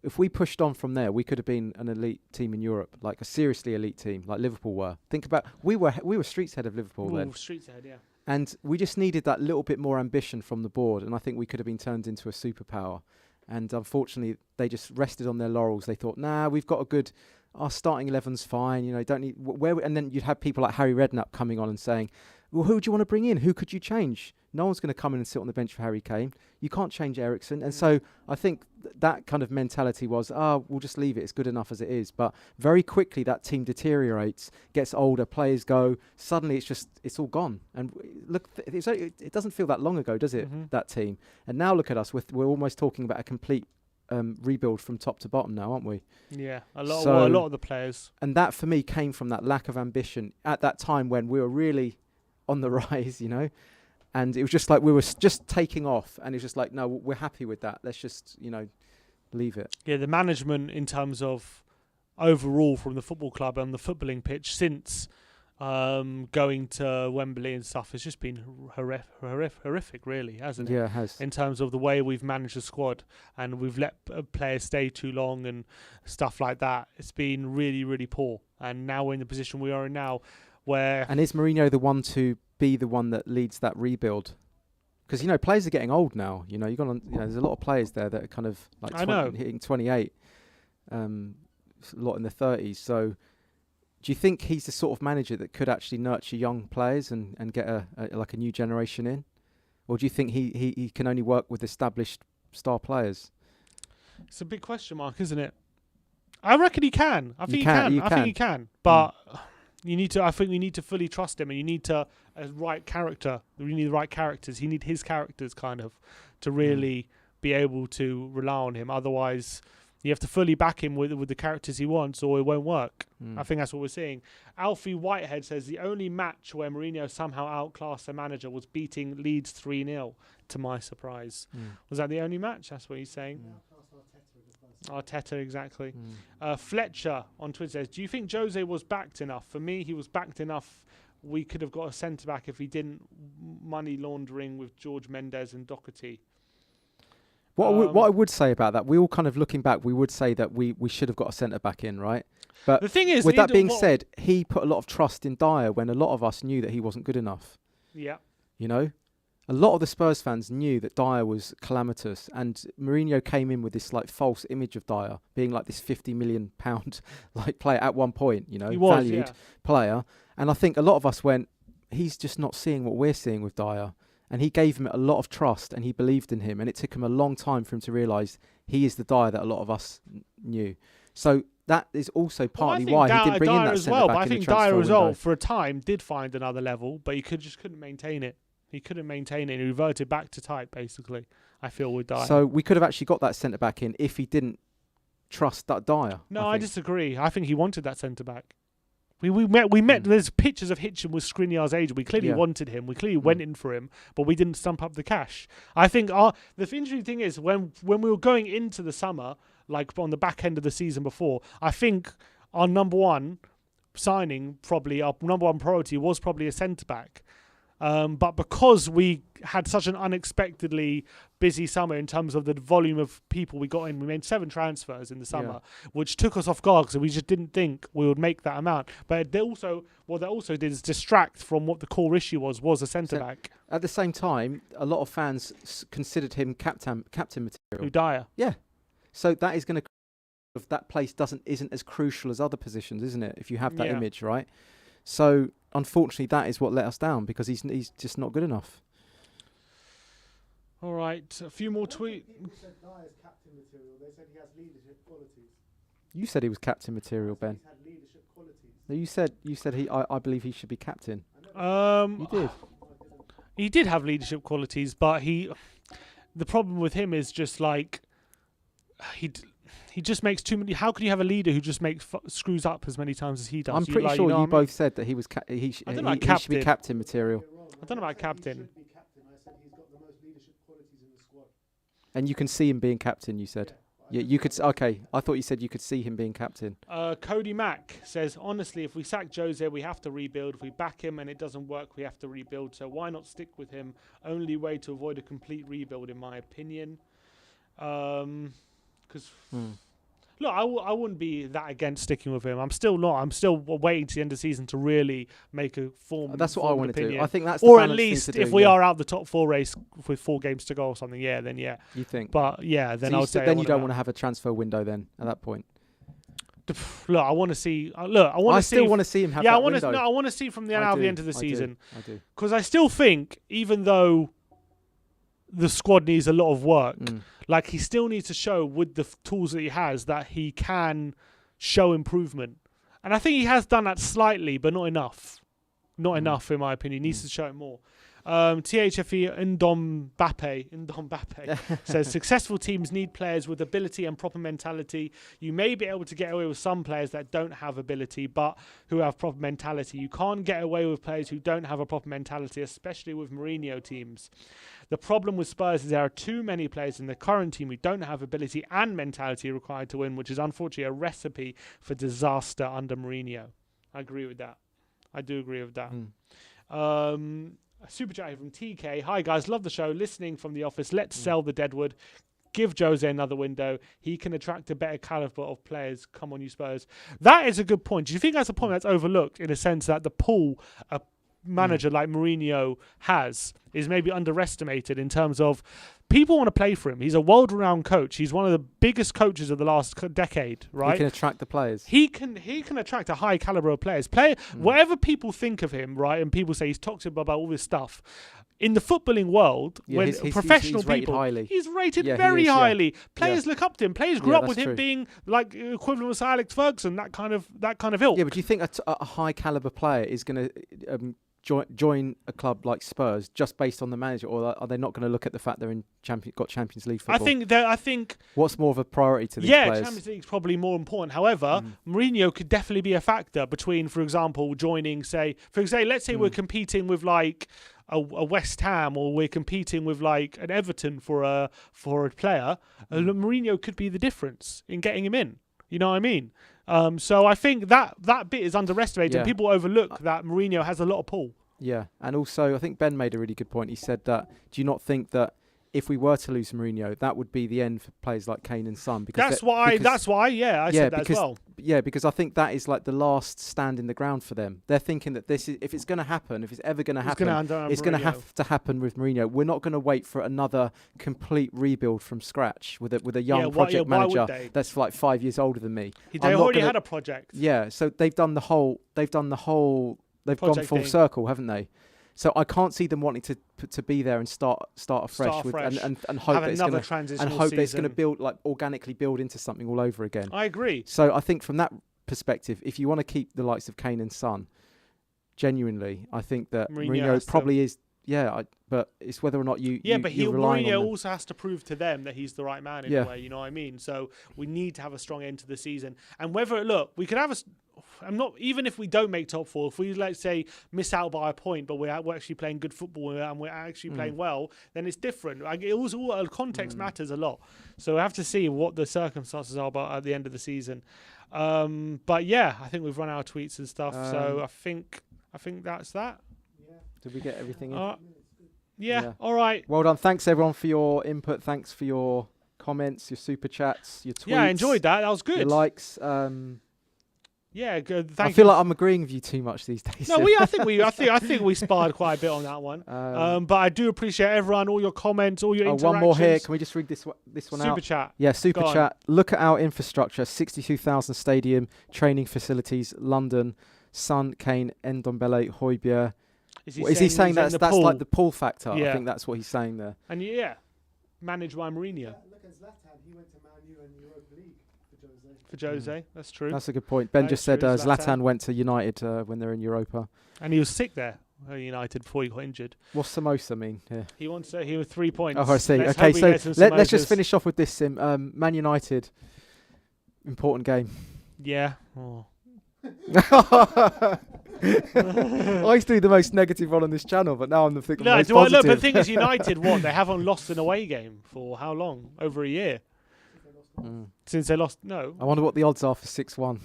If we pushed on from there, we could have been an elite team in Europe, like a seriously elite team, like Liverpool were. Think about we were streets ahead of Liverpool then. Streets ahead, yeah. And we just needed that little bit more ambition from the board, and I think we could have been turned into a superpower. And unfortunately, they just rested on their laurels. They thought, nah, we've got a good. Our starting 11's fine. You know, don't need and then you'd have people like Harry Redknapp coming on and saying, well, who do you want to bring in? Who could you change? No one's going to come in and sit on the bench for Harry Kane. You can't change Eriksen. And so I think that kind of mentality was, we'll just leave it. It's good enough as it is. But very quickly that team deteriorates, gets older, players go. Suddenly it's all gone. And look, it doesn't feel that long ago, does it, that team? And now look at us. We're almost talking about a complete rebuild from top to bottom now, aren't we? Yeah, a lot of the players. And that for me came from that lack of ambition at that time when we were really on the rise, you know. And it was just like we were just taking off, and it was just like, no, we're happy with that. Let's just, leave it. Yeah, the management in terms of overall from the football club and the footballing pitch since going to Wembley and stuff has just been horrific, really, hasn't it? Yeah, it has. In terms of the way we've managed the squad and we've let players stay too long and stuff like that. It's been really, really poor. And now we're in the position we are in now where... And is Mourinho the one to be the one that leads that rebuild? Because players are getting old now. There's a lot of players there that are kind of like hitting 28, a lot in their 30s. So, do you think he's the sort of manager that could actually nurture young players and get a new generation in, or do you think he can only work with established star players? It's a big question mark, isn't it? I reckon he can. I think he can. But. I think you need to fully trust him, and you need to right character. You need the right characters. You need his characters kind of to really be able to rely on him. Otherwise, you have to fully back him with the characters he wants, or it won't work. I think that's what we're seeing. Alfie Whitehead says the only match where Mourinho somehow outclassed the manager was beating Leeds 3-0. To my surprise, was that the only match? That's what he's saying. Arteta, exactly. Fletcher on Twitter says, do you think Jose was backed enough? For me, he was backed enough. We could have got a centre-back if he didn't money laundering with George Mendes and Doherty. What I would say about that, we all kind of looking back, we would say that we should have got a centre-back in, right? But the thing is, with that being said, he put a lot of trust in Dyer when a lot of us knew that he wasn't good enough. Yeah. A lot of the Spurs fans knew that Dyer was calamitous, and Mourinho came in with this false image of Dyer being like this £50 million player at one point, valued player. And I think a lot of us went, he's just not seeing what we're seeing with Dyer. And he gave him a lot of trust, and he believed in him, and it took him a long time for him to realise he is the Dyer that a lot of us knew. So that is also partly why he didn't bring in that centre-back. But I think Dyer as well, for a time, did find another level, but he just couldn't maintain it. He couldn't maintain it. He reverted back to type, basically, I feel, with Dyer. So we could have actually got that centre-back in if he didn't trust that Dyer. No, I disagree. I think he wanted that centre-back. We met. There's pictures of Hitchin with Skriniar's age. We clearly wanted him. We clearly went in for him, but we didn't stump up the cash. I think the interesting thing is when we were going into the summer, like on the back end of the season before, I think our number one signing, probably our number one priority, was probably a centre-back. But because we had such an unexpectedly busy summer in terms of the volume of people we got in, we made 7 transfers in the summer, which took us off guard because we just didn't think we would make that amount. But what they also did is distract from what the core issue was a centre-back. At the same time, a lot of fans considered him captain material. Dyer. Yeah. So that is going to... That place isn't as crucial as other positions, isn't it? If you have that image, right? So unfortunately, that is what let us down because he's just not good enough. All right, a few more tweets. People said Dyer is captain material. They said he has leadership qualities. You said he was captain material, Ben. He's had leadership qualities. No, you said he. I believe he should be captain. You did. He did have leadership qualities, but the problem with him is just like he just makes too many. How can you have a leader who just screws up as many times as he does? I'm pretty sure you both said that he was. He should be captain material. I don't know about captain. I said he's got the most leadership qualities in the squad. And you can see him being captain. You said. Yeah, you could. Okay, I thought you said you could see him being captain. Cody Mack says, honestly, if we sack Jose, we have to rebuild. If we back him and it doesn't work, we have to rebuild. So why not stick with him? Only way to avoid a complete rebuild, in my opinion. Because look, I wouldn't be that against sticking with him. I'm still not. I'm still waiting to the end of the season to really make a form. That's what I want to do. I think that's or at least if we are out the top 4 race with 4 games to go or something. Yeah, then yeah. You think? But yeah, then so I would say then you don't want to have a transfer window then at that point. Look, I want to see. I still want to see him have. Yeah, that I want window. to. No, I want to see from the end of the season. I do. Because I still think, even though the squad needs a lot of work, like he still needs to show with the tools that he has that he can show improvement. And I think he has done that slightly, but not enough. Not enough, in my opinion. He needs to show it more. THFE Ndombape says successful teams need players with ability and proper mentality. You may be able to get away with some players that don't have ability but who have proper mentality. You can't get away with players who don't have a proper mentality, especially with Mourinho teams. The problem with Spurs is there are too many players in the current team who don't have ability and mentality required to win, which is unfortunately a recipe for disaster under Mourinho. I agree with that. I do agree with that. A super chat here from TK. Hi guys, love the show. Listening from the office. Let's sell the Deadwood. Give Jose another window. He can attract a better caliber of players. Come on, you Spurs. That is a good point. Do you think that's a point that's overlooked in a sense that the pool a manager like Mourinho has is maybe underestimated in terms of people want to play for him. He's a world-renowned coach. He's one of the biggest coaches of the last decade, right? He can attract the players. He can attract a high caliber of players. Whatever people think of him, right, and people say he's toxic about all this stuff. In the footballing world, when professional people, he's rated very highly. Players look up to him. Players grew up with him being like equivalent with Sir Alex Ferguson, that kind of ilk. Yeah, but do you think a high caliber player is going to join a club like Spurs just based on the manager, or are they not going to look at the fact they're in got Champions League football? I think what's more of a priority to these players? Champions League is probably more important. However, Mourinho could definitely be a factor between, for example, joining, let's say we're competing with like a West Ham, or we're competing with like an Everton for a player. Mourinho could be the difference in getting him in. You know what I mean? So I think that bit is underestimated. And people overlook that Mourinho has a lot of pull. Yeah, and also I think Ben made a really good point. He said that, do you not think that if we were to lose Mourinho, that would be the end for players like Kane and Son? Because I said that as well. Yeah, because I think that is like the last stand in the ground for them. They're thinking that this is, if it's going to happen, if it's ever going to happen, it's going to have to happen with Mourinho. We're not going to wait for another complete rebuild from scratch with a young project manager that's like 5 years older than me. They already had a project. Yeah, so they've gone full circle, haven't they? So I can't see them wanting to be there and start afresh and hope that it's going to build, like, organically build into something all over again. I agree. So I think from that perspective, if you want to keep the likes of Kane and Son, genuinely, I think that Mourinho probably is. Yeah, but it's whether or not you. Yeah, but Mourinho also has to prove to them that he's the right man in a way. You know what I mean? So we need to have a strong end to the season. And we could have even if we don't make top 4, if we, let's say, miss out by a point, but we're actually playing good football and we're actually playing well, then it's different. Like, context matters a lot. So we have to see what the circumstances are about at the end of the season. But yeah, I think we've run out of tweets and stuff. So I think that's that. Did we get everything in? Yeah, all right. Well done. Thanks, everyone, for your input. Thanks for your comments, your super chats, your tweets. Yeah, I enjoyed that. That was good. Your likes. Yeah, good. I feel like I'm agreeing with you too much these days. No, I think we sparred quite a bit on that one. But I do appreciate everyone, all your comments, all your interactions. One more here. Can we just read this one out? Super chat. Yeah, super chat. Look at our infrastructure: 62,000 stadium, training facilities, London, Son, Kane, Ndombele, Højbjerg. Is Is he saying he's that's the pool? like the pull factor? Yeah. I think that's what he's saying there. And managed by Mourinho Yeah, look at Zlatan. He went to Man U and Europa League for Jose. for Jose. That's true. That's a good point. Ben That just is said true, Zlatan Zlatan. went to United when they're in Europa. And he was sick there at United before he got injured. What's samosa mean here? He wants to. He was 3 points. Oh, I see. Let's Okay, hope we so get some let's just samosas. finish off with this, Sim. Man United, important game. Yeah. Oh. I used to be the most negative one on this channel, but now I'm the No, most do I positive. look? But the thing is, United, they haven't lost an away game for how long? Over a year since they lost. No, I wonder what the odds are for 6-1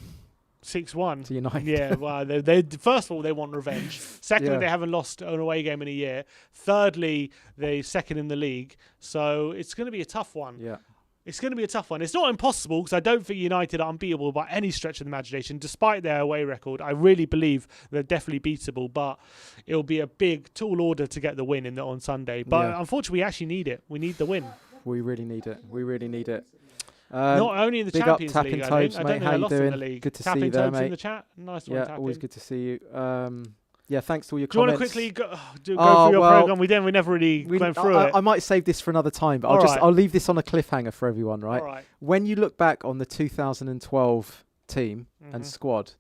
6-1 to United. Yeah, well, they first of all they want revenge. Secondly, Yeah. they haven't lost an away game in a year. Thirdly, they're second in the league, so it's going to be a tough one. Yeah. It's going to be a tough one. It's not impossible because I don't think United are unbeatable by any stretch of the imagination, despite their away record. I really believe they're definitely beatable, but it'll be a big tall order to get the win on Sunday. But Yeah. unfortunately, we actually need it. We need the win. We really need it. We really need it. Not only in the big up, Champions Tapping League, I Tobes, think. I mate. don't think How they you lost in the doing? league. Good to see Tapping you there, Tobes in mate. the chat. Nice one, Yeah, Tapping. always good to see you. Yeah, thanks for all your Do you want to comments. quickly go through Oh, your well, program? We never really went through it. I might save this for another time, but All right. I'll leave this on a cliffhanger for everyone, right? All right. When you look back on the 2012 team and squad,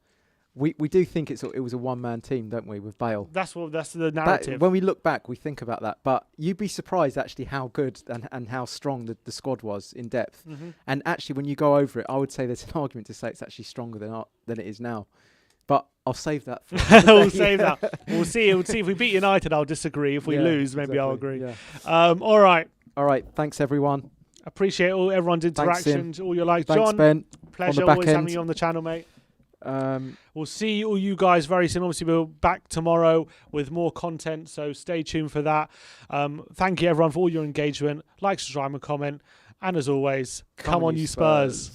we do think it was a one-man team, don't we, with Bale? That's the narrative. When we look back, we think about that. But you'd be surprised actually how good and how strong the squad was in depth. And actually, when you go over it, I would say there's an argument to say it's actually stronger than it is now. But I'll save that for We'll save that. We'll see. If we beat United, I'll disagree. If we lose, maybe I'll agree. Yeah. All right. All right. Thanks, everyone. Appreciate everyone's interactions, all your likes. Thanks, John, Ben. pleasure back always having end. you on the channel, mate. Um, We'll see all you guys very soon. Obviously, we're back tomorrow with more content, so stay tuned for that. Thank you, everyone, for all your engagement. Like, subscribe, and comment. And as always, come on, you Spurs.